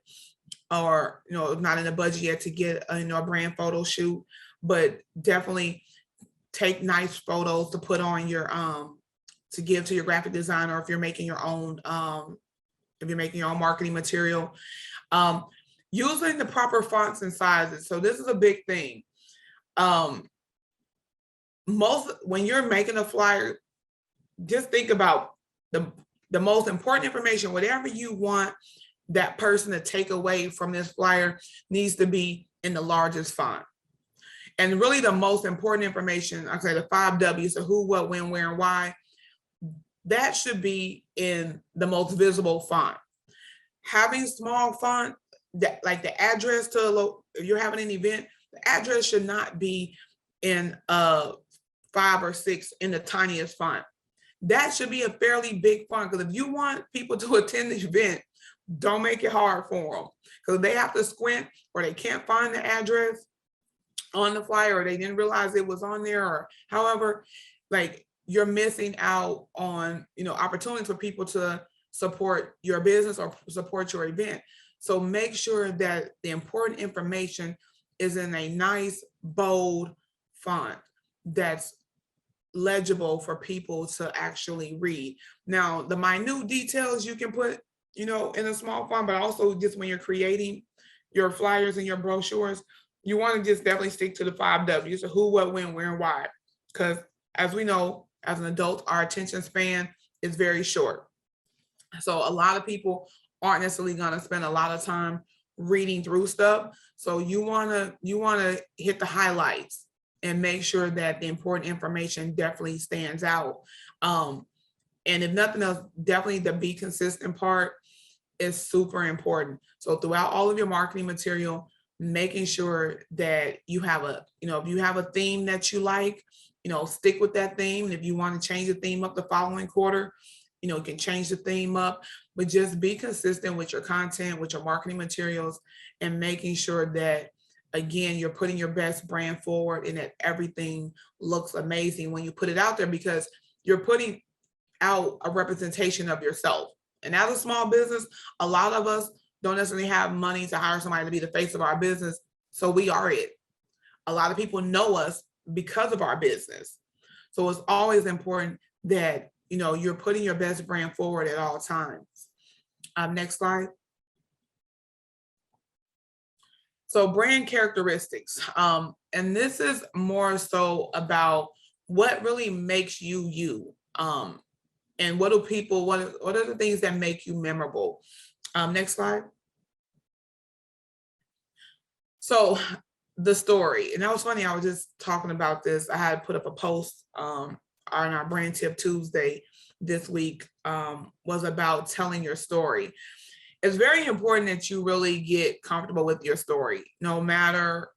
[SPEAKER 3] or, not in the budget yet to get a brand photo shoot, but definitely take nice photos to put on your, to give to your graphic designer, if you're making your own, marketing material. Using the proper fonts and sizes. So this is a big thing. When you're making a flyer, just think about the most important information. Whatever you want that person to take away from this flyer needs to be in the largest font. And really the most important information, I say the 5 W's, so who, what, when, where, and why, that should be in the most visible font. Having small font, that like the address if you're having an event, the address should not be in 5 or 6 in the tiniest font. That should be a fairly big font, because if you want people to attend the event, don't make it hard for them, because they have to squint or they can't find the address on the flyer, or they didn't realize it was on there, or however, like you're missing out on, opportunities for people to support your business or support your event. So make sure that the important information is in a nice, bold font that's legible for people to actually read. Now, the minute details you can put, in a small font, but also just when you're creating your flyers and your brochures, you want to just definitely stick to the 5 W's, so who, what, when, where, and why. Because as we know, as an adult, our attention span is very short. So a lot of people aren't necessarily going to spend a lot of time reading through stuff. So you want to hit the highlights and make sure that the important information definitely stands out. And if nothing else, definitely the be consistent part is super important. So throughout all of your marketing material, making sure that you have if you have a theme that you like, stick with that theme. And if you want to change the theme up the following quarter, you can change the theme up, but just be consistent with your content, with your marketing materials, and making sure that, again, you're putting your best brand forward and that everything looks amazing when you put it out there, because you're putting out a representation of yourself. And as a small business, a lot of us don't necessarily have money to hire somebody to be the face of our business. So we are it. A lot of people know us because of our business. So it's always important that you're putting your best brand forward at all times. Next slide. So brand characteristics. And this is more so about what really makes you you. And what are the things that make you memorable? Next slide. So the story, and that was funny. I was just talking about this. I had put up a post on our Brand Tip Tuesday this week, was about telling your story. it's very important that you really get comfortable with your story, no matter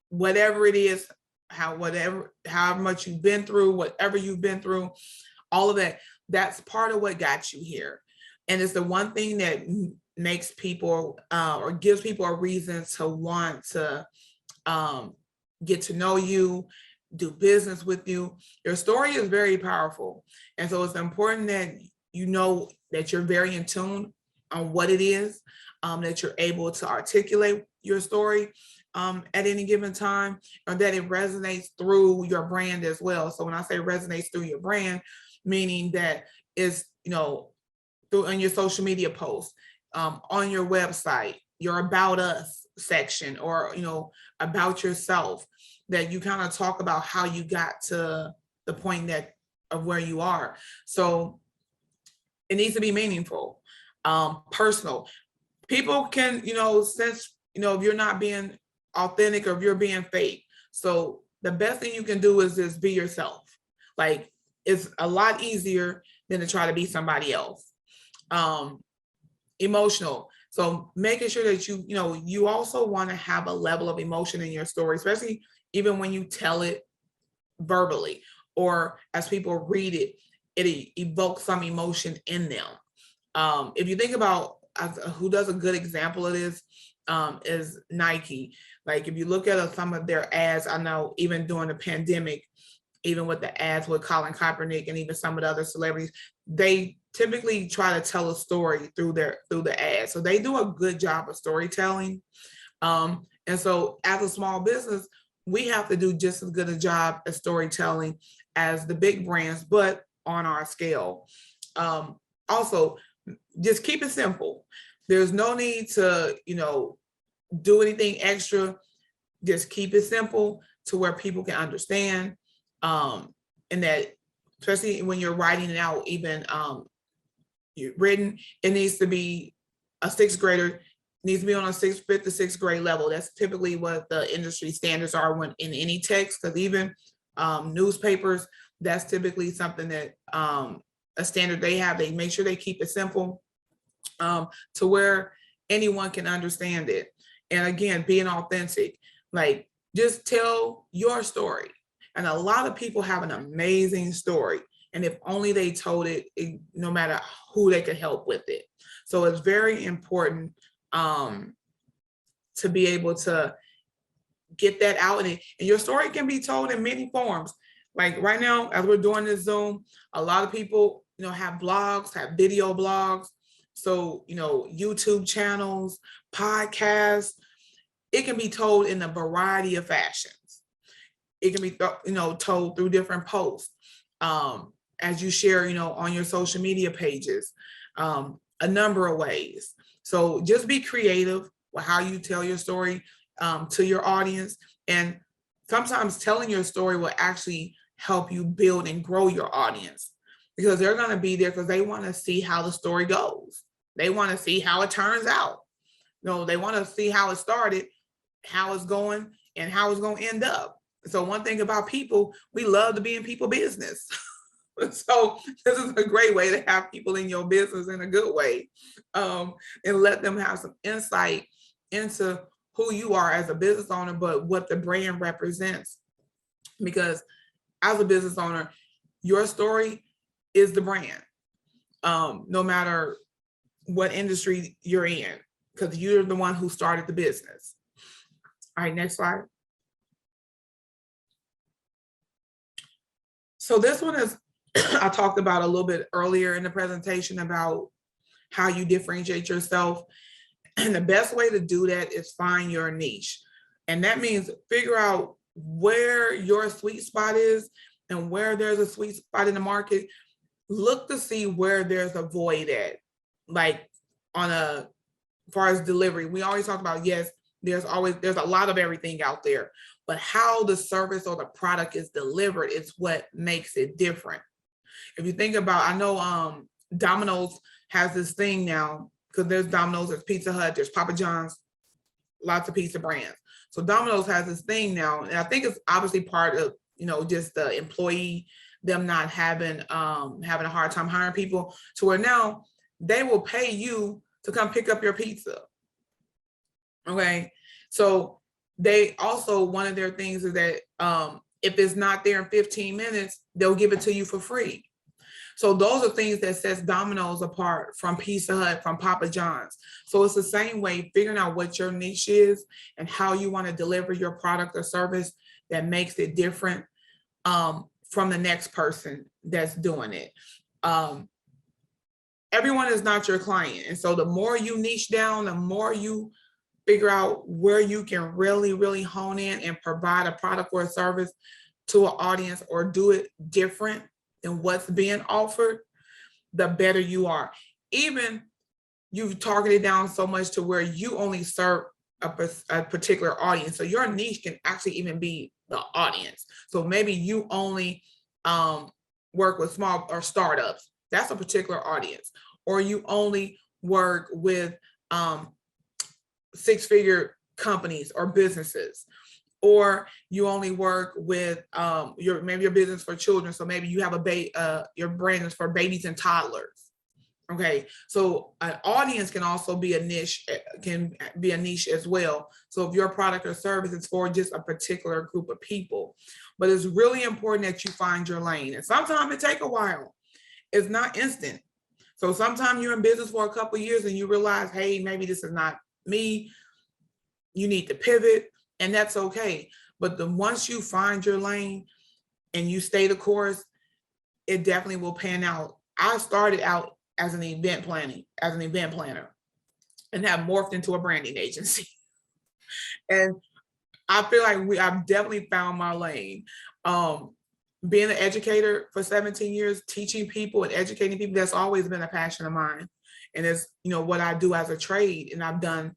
[SPEAKER 3] whatever it is, how much you've been through, whatever you've been through, all of that. That's part of what got you here. And it's the one thing that makes people or gives people a reason to want to get to know you, do business with you. Your story is very powerful. And so it's important that you know that you're very in tune on what it is, that you're able to articulate your story at any given time, or that it resonates through your brand as well. So when I say resonates through your brand, meaning that it's, through on your social media posts, on your website, your about us section, or, about yourself, that you kind of talk about how you got to the point of where you are. So it needs to be meaningful, personal. People can, sense, if you're not being authentic or if you're being fake. So the best thing you can do is just be yourself. Like, it's a lot easier than to try to be somebody else. Emotional. So making sure that you also want to have a level of emotion in your story, especially even when you tell it verbally, or as people read it, it evokes some emotion in them. If you think about who does a good example of this, is Nike. Like, if you look at some of their ads, I know even during the pandemic, even with the ads with Colin Kaepernick and even some of the other celebrities, they typically try to tell a story through the ads. So they do a good job of storytelling. And so as a small business, we have to do just as good a job at storytelling as the big brands, but on our scale. Also, just keep it simple. There's no need to, do anything extra. Just keep it simple to where people can understand. And that, especially when you're writing it out, even written, it needs to be a sixth grader, needs to be on a fifth to sixth grade level. That's typically what the industry standards are when in any text, because even newspapers, that's typically something that a standard they have. They make sure they keep it simple to where anyone can understand it. And again, being authentic, like, just tell your story. And a lot of people have an amazing story. And if only they told it, no matter who they could help with it. So it's very important to be able to get that out. And your story can be told in many forms. Like right now, as we're doing this Zoom, a lot of people, have blogs, have video blogs. So, YouTube channels, podcasts, it can be told in a variety of fashions. It can be, told through different posts, as you share, on your social media pages, a number of ways. So just be creative with how you tell your story to your audience. And sometimes telling your story will actually help you build and grow your audience, because they're going to be there because they want to see how the story goes. They want to see how it turns out. They want to see how it started, how it's going, and how it's going to end up. So one thing about people, we love to be in people business. So this is a great way to have people in your business in a good way, and let them have some insight into who you are as a business owner, but what the brand represents. Because as a business owner, your story is the brand, no matter what industry you're in, because you're the one who started the business. All right, next slide. So this one is, I talked about a little bit earlier in the presentation about how you differentiate yourself. And the best way to do that is find your niche. And that means figure out where your sweet spot is, and where there's a sweet spot in the market. Look to see where there's a void at, like as far as delivery. We always talk about, yes, there's a lot of everything out there, but how the service or the product is delivered is what makes it different. If you think about, I know Domino's has this thing now, because there's Domino's, there's Pizza Hut, there's Papa John's, lots of pizza brands. So Domino's has this thing now, and I think it's obviously part of, just the employee, them not having a hard time hiring people, to where now they will pay you to come pick up your pizza. Okay, so they also, one of their things is that if it's not there in 15 minutes, they'll give it to you for free. So those are things that sets Domino's apart from Pizza Hut, from Papa John's. So it's the same way, figuring out what your niche is and how you want to deliver your product or service that makes it different from the next person that's doing it. Everyone is not your client. And so the more you niche down, the more you figure out where you can really, really hone in and provide a product or a service to an audience or do it different than what's being offered, the better you are. Even you've targeted down so much to where you only serve a particular audience. So your niche can actually even be the audience. So maybe you only work with small or startups. That's a particular audience. Or you only work with six-figure companies or businesses. Or you only work with maybe your business for children. So maybe you have your brand is for babies and toddlers. Okay, so an audience can also be a niche, as well. So if your product or service is for just a particular group of people, but it's really important that you find your lane. And sometimes it takes a while. It's not instant. So sometimes you're in business for a couple of years and you realize, hey, maybe this is not me. You need to pivot. And that's okay. But once you find your lane and you stay the course, it definitely will pan out. I started out as an event planner, and have morphed into a branding agency. And I feel like I've definitely found my lane. Being an educator for 17 years, teaching people and educating people, that's always been a passion of mine. And it's, what I do as a trade. And I've done,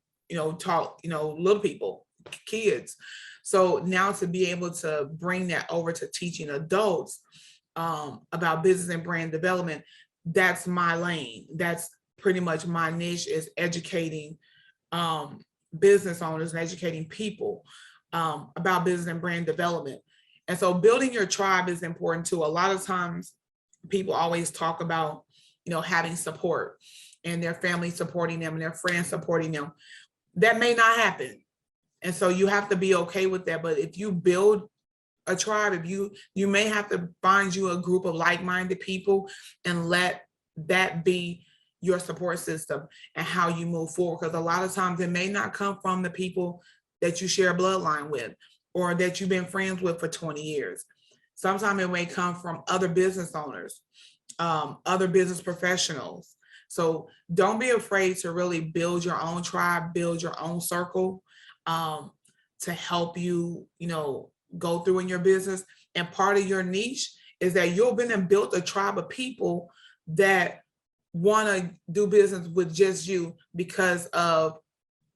[SPEAKER 3] taught, little people, kids. So now to be able to bring that over to teaching adults about business and brand development, that's my lane. That's pretty much my niche, is educating business owners and educating people about business and brand development. And so building your tribe is important too. A lot of times people always talk about, having support and their family supporting them and their friends supporting them. That may not happen. And so you have to be okay with that. But if you build a tribe, if you may have to find you a group of like-minded people and let that be your support system and how you move forward. Because a lot of times it may not come from the people that you share a bloodline with or that you've been friends with for 20 years. Sometimes it may come from other business owners, other business professionals. So don't be afraid to really build your own tribe, build your own circle to help you, go through in your business. And part of your niche is that you've been and built a tribe of people that want to do business with just you because of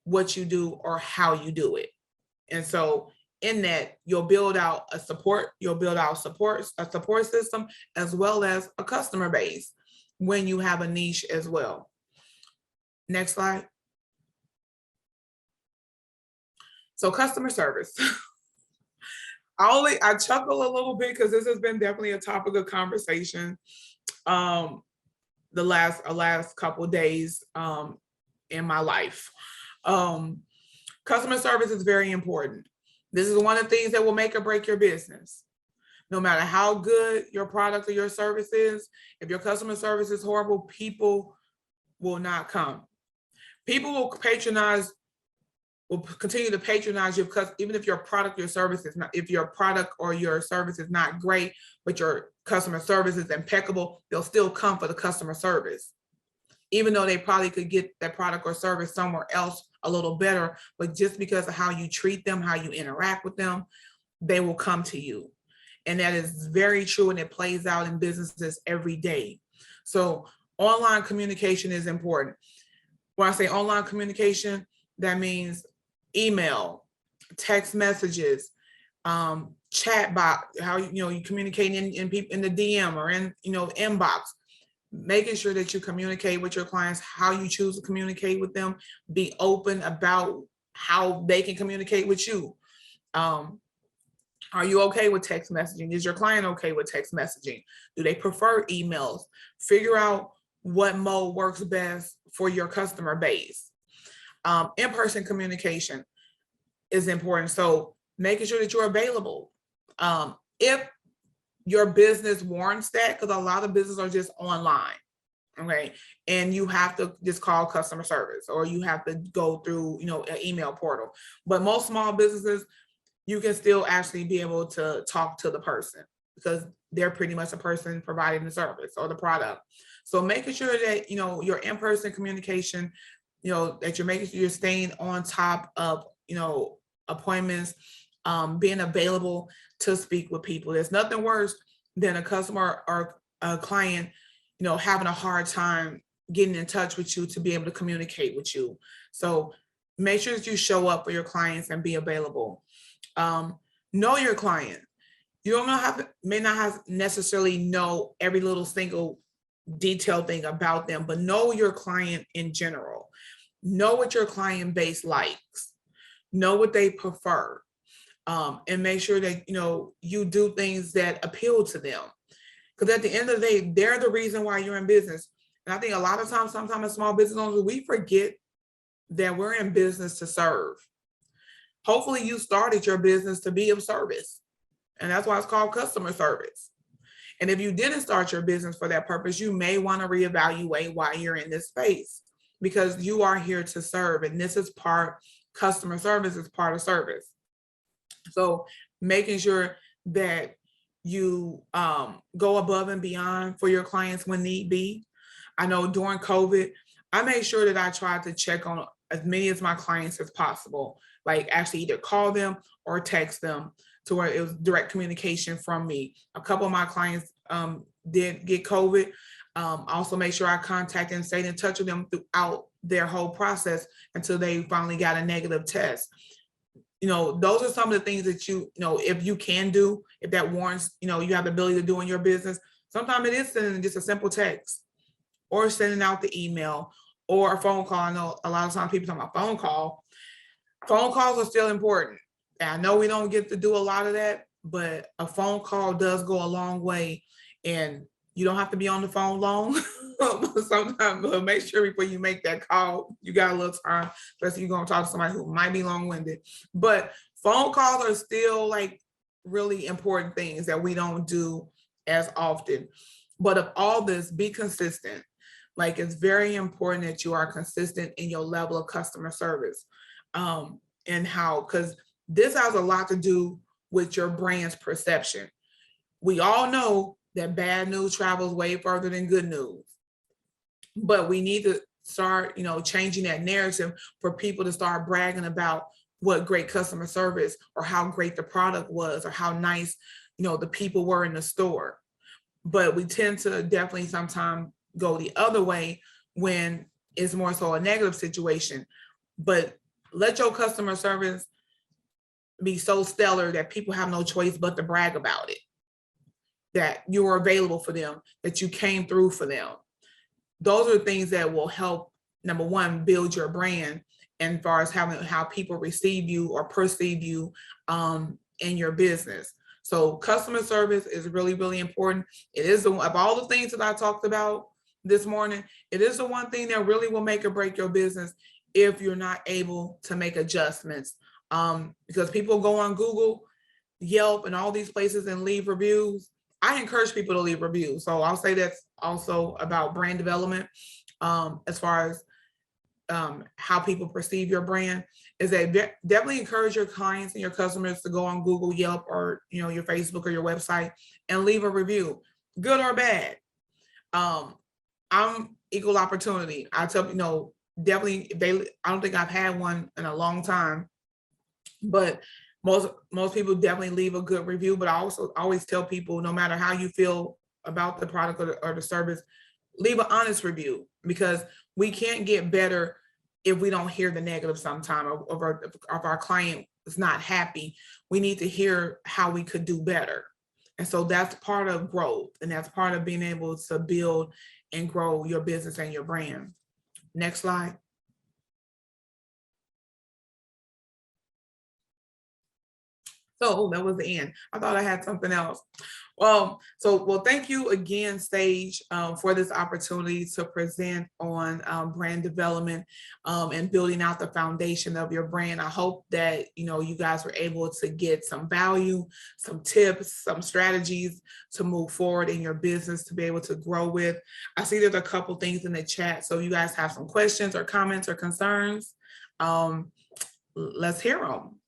[SPEAKER 3] what you do or how you do it. And so in that, you'll build out a support system, as well as a customer base when you have a niche as well. Next slide. So customer service. I chuckle a little bit because this has been definitely a topic of conversation the last couple of days in my life. Customer service is very important. This is one of the things that will make or break your business. No matter how good your product or your service is, if your customer service is horrible, people will not come. People will continue to patronize you because even if your product or your service is not great, but your customer service is impeccable, they'll still come for the customer service, even though they probably could get that product or service somewhere else a little better. But just because of how you treat them, how you interact with them, they will come to you. And that is very true, and it plays out in businesses every day. So online communication is important. When I say online communication, that means email, text messages, chat bot, how you communicate in the DM or in inbox, making sure that you communicate with your clients how you choose to communicate with them. Be open about how they can communicate with you. Are you okay with text messaging? Is your client okay with text messaging? Do they prefer emails? Figure out what mode works best for your customer base. In-person communication is important. So making sure that you're available. If your business warrants that, because a lot of businesses are just online, okay, and you have to just call customer service, or you have to go through, you know, an email portal. But most small businesses, you can still actually be able to talk to the person, because they're pretty much a person providing the service or the product. So making sure that, you know, your in-person communication, you know, that you're making sure you're staying on top of, you know, appointments, being available to speak with people. There's nothing worse than a customer or a client, you know, having a hard time getting in touch with you to be able to communicate with you. So make sure that you show up for your clients and be available. Know your client. You don't know may not have necessarily know every little single detailed thing about them, but know your client in general. Know what your client base likes. Know what they prefer. And make sure that, you know, you do things that appeal to them. Because at the end of the day, they're the reason why you're in business. And I think a lot of times, sometimes as small business owners, we forget that we're in business to serve. Hopefully you started your business to be of service. And that's why it's called customer service. And if you didn't start your business for that purpose, you may want to reevaluate why you're in this space, because you are here to serve. And this is customer service is part of service. So making sure that you go above and beyond for your clients when need be. I know during COVID, I made sure that I tried to check on as many of my clients as possible, like actually either call them or text them, to where it was direct communication from me. A couple of my clients did get COVID. Also make sure I contacted and stayed in touch with them throughout their whole process until they finally got a negative test. You know, those are some of the things that you know, if you can do, if that warrants, you know, you have the ability to do in your business. Sometimes it is sending just a simple text, or sending out the email, or a phone call. I know a lot of times people talk about phone call. Phone calls are still important. And I know we don't get to do a lot of that, but a phone call does go a long way. And you don't have to be on the phone long. Sometimes make sure before you make that call, you got a little time, especially you're going to talk to somebody who might be long-winded. But phone calls are still like really important things that we don't do as often. But of all this, be consistent. Like, it's very important that you are consistent in your level of customer service. And how, because this has a lot to do with your brand's perception. We all know that bad news travels way further than good news, but we need to start, you know, changing that narrative for people to start bragging about what great customer service, or how great the product was, or how nice, you know, the people were in the store. But we tend to definitely sometimes go the other way when it's more so a negative situation. But let your customer service be so stellar that people have no choice but to brag about it, that you were available for them, that you came through for them. Those are things that will help, number one, build your brand, and as far as how people receive you or perceive you in your business. So customer service is really, really important. It is of all the things that I talked about this morning, it is the one thing that really will make or break your business if you're not able to make adjustments. Because people go on Google, Yelp, and all these places and leave reviews. I encourage people to leave reviews. So I'll say that's also about brand development, as far as how people perceive your brand, is that definitely encourage your clients and your customers to go on Google, Yelp, or, you know, your Facebook or your website and leave a review, good or bad. I'm equal opportunity. I tell, you know, definitely I don't think I've had one in a long time, but most people definitely leave a good review. But I also always tell people, no matter how you feel about the product or the service, leave an honest review, because we can't get better if we don't hear the negative sometime, or if our client is not happy. We need to hear how we could do better. And so that's part of growth, and that's part of being able to build and grow your business and your brand. Next slide. Oh, that was the end. I thought I had something else. Well, thank you again, Sage, for this opportunity to present on brand development and building out the foundation of your brand. I hope that, you guys were able to get some value, some tips, some strategies to move forward in your business to be able to grow with. I see there's a couple things in the chat. So you guys have some questions or comments or concerns. Let's hear them.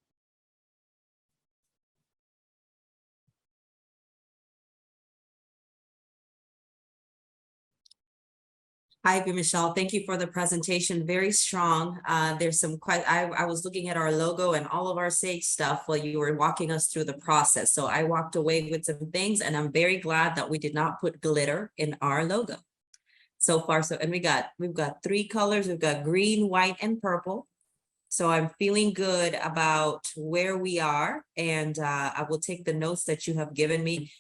[SPEAKER 1] Hi, B Michele. Thank you for the presentation. Very strong. There's some quite, I was looking at our logo and all of our Sage stuff while you were walking us through the process. So I walked away with some things, and I'm very glad that we did not put glitter in our logo. So far, and we've got 3 colors. We've got green, white, and purple. So I'm feeling good about where we are, and I will take the notes that you have given me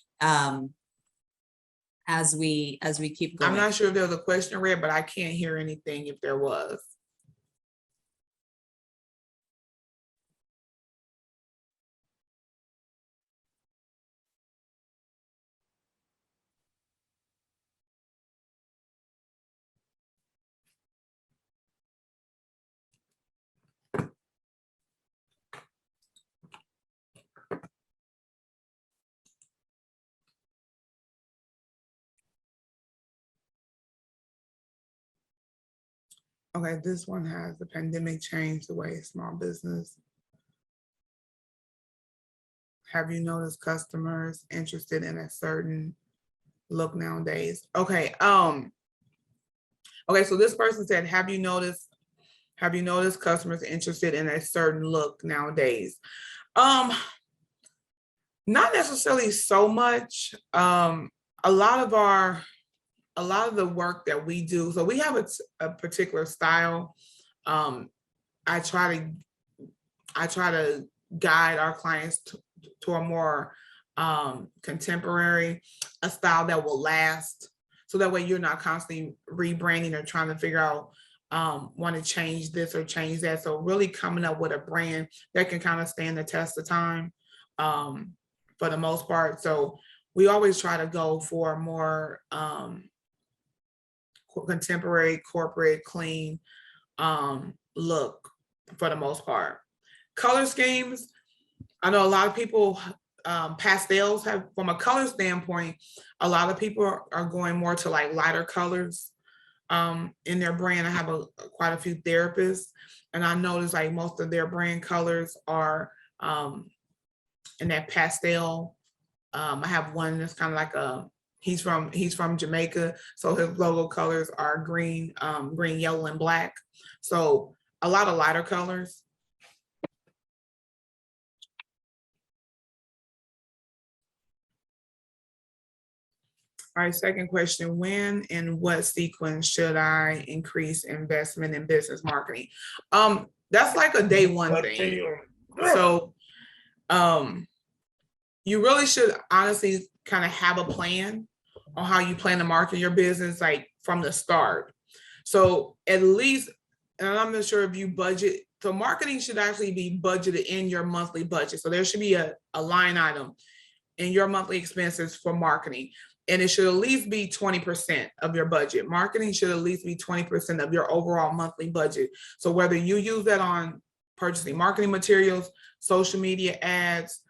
[SPEAKER 1] as we keep going.
[SPEAKER 3] I'm not sure if there was a question read, but I can't hear anything if there was. Okay, this one has the pandemic changed the way small business. Have you noticed customers interested in a certain look nowadays? Okay, okay, so this person said, have you noticed customers interested in a certain look nowadays? Not necessarily so much. A lot of the work that we do, so we have a particular style. I try to guide our clients to a more contemporary, a style that will last. So that way you're not constantly rebranding or trying to figure out, want to change this or change that. So really coming up with a brand that can kind of stand the test of time for the most part. So we always try to go for a more contemporary, corporate, clean look for the most part. Color schemes, I know a lot of people, pastels have, from a color standpoint, a lot of people are going more to like lighter colors in their brand. I have quite a few therapists, and I noticed like most of their brand colors are in that pastel. I have one that's kind of like he's from Jamaica, so his logo colors are green, green, yellow, and black. So a lot of lighter colors. All right, second question, when and what sequence should I increase investment in business marketing? That's like a day one thing. So you really should honestly kind of have a plan on how you plan to market your business, like from the start. So at least, and I'm not sure if you budget, so marketing should actually be budgeted in your monthly budget. So there should be a line item in your monthly expenses for marketing. And it should at least be 20% of your budget. Marketing should at least be 20% of your overall monthly budget. So whether you use that on purchasing marketing materials, social media ads,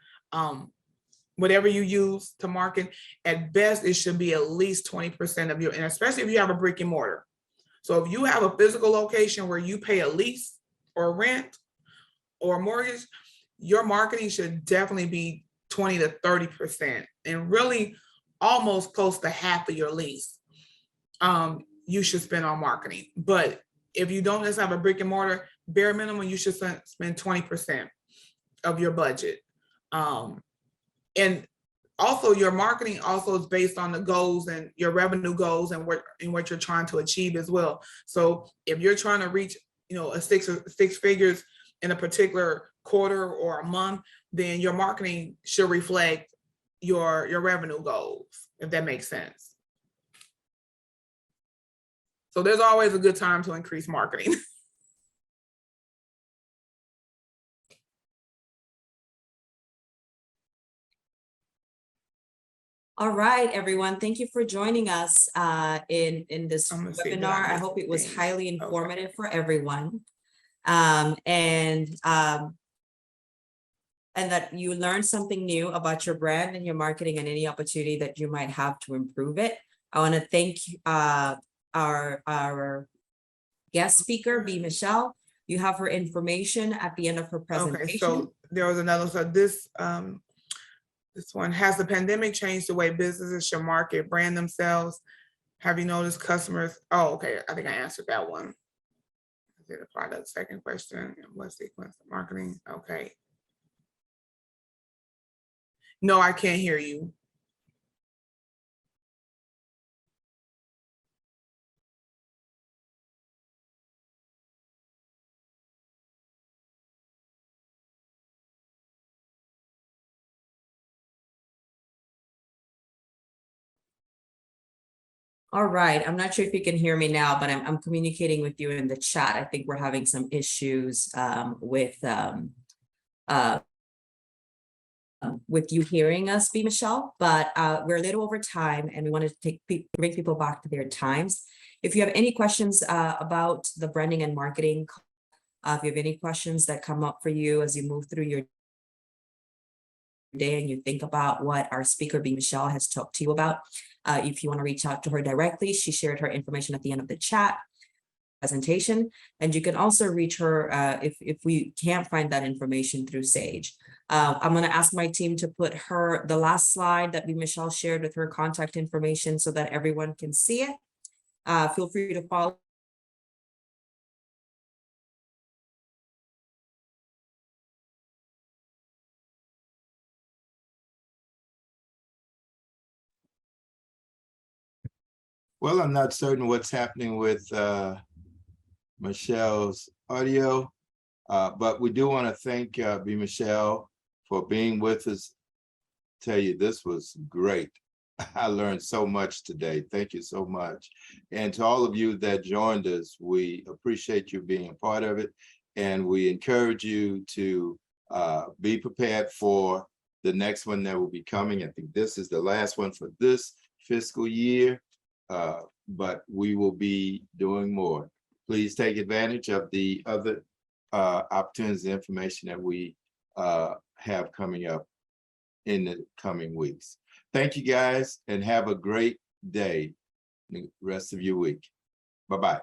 [SPEAKER 3] whatever you use to market, at best, it should be at least 20% of your, and especially if you have a brick and mortar. So if you have a physical location where you pay a lease or rent or mortgage, your marketing should definitely be 20 to 30%, and really almost close to half of your lease. You should spend on marketing. But if you don't just have a brick and mortar, bare minimum, you should spend 20% of your budget. And also your marketing also is based on the goals and your revenue goals and what you're trying to achieve as well. So if you're trying to reach, a six figures in a particular quarter or a month, then your marketing should reflect your revenue goals, if that makes sense. So there's always a good time to increase marketing.
[SPEAKER 1] All right, everyone. Thank you for joining us in this
[SPEAKER 3] I'm gonna see that
[SPEAKER 1] webinar.
[SPEAKER 3] I
[SPEAKER 1] I
[SPEAKER 3] missed
[SPEAKER 1] hope it was
[SPEAKER 3] things.
[SPEAKER 1] highly
[SPEAKER 3] Okay.
[SPEAKER 1] informative for everyone. And that you learned something new about your brand and your marketing and any opportunity that you might have to improve it. I want to thank our guest speaker, B Michele. You have her information at the end of her presentation.
[SPEAKER 3] Okay, so there was another, so this one, has the pandemic changed the way businesses should market, brand themselves? Have you noticed customers? Oh, okay, I think I answered that one. The product, second question, what sequence of marketing? Okay. No, I can't hear you.
[SPEAKER 1] All right, I'm not sure if you can hear me now, but I'm communicating with you in the chat. I think we're having some issues with you hearing us, B Michele, but we're a little over time and we wanted to bring people back to their times. If you have any questions about the branding and marketing, if you have any questions that come up for you as you move through your day and you think about what our speaker, B Michele, has talked to you about, if you want to reach out to her directly, she shared her information at the end of the chat presentation, and you can also reach her if we can't find that information through Sage. I'm going to ask my team to put the last slide that B Michele shared with her contact information so that everyone can see it. Feel free to follow.
[SPEAKER 2] Well, I'm not certain what's happening with Michelle's audio, but we do want to thank B Michele for being with us. Tell you, this was great. I learned so much today. Thank you so much. And to all of you that joined us, we appreciate you being a part of it. And we encourage you to be prepared for the next one that will be coming. I think this is the last one for this fiscal year, but we will be doing more. Please take advantage of the other opportunities and information that we have coming up in the coming weeks. Thank you guys and have a great day, the rest of your week. Bye-bye.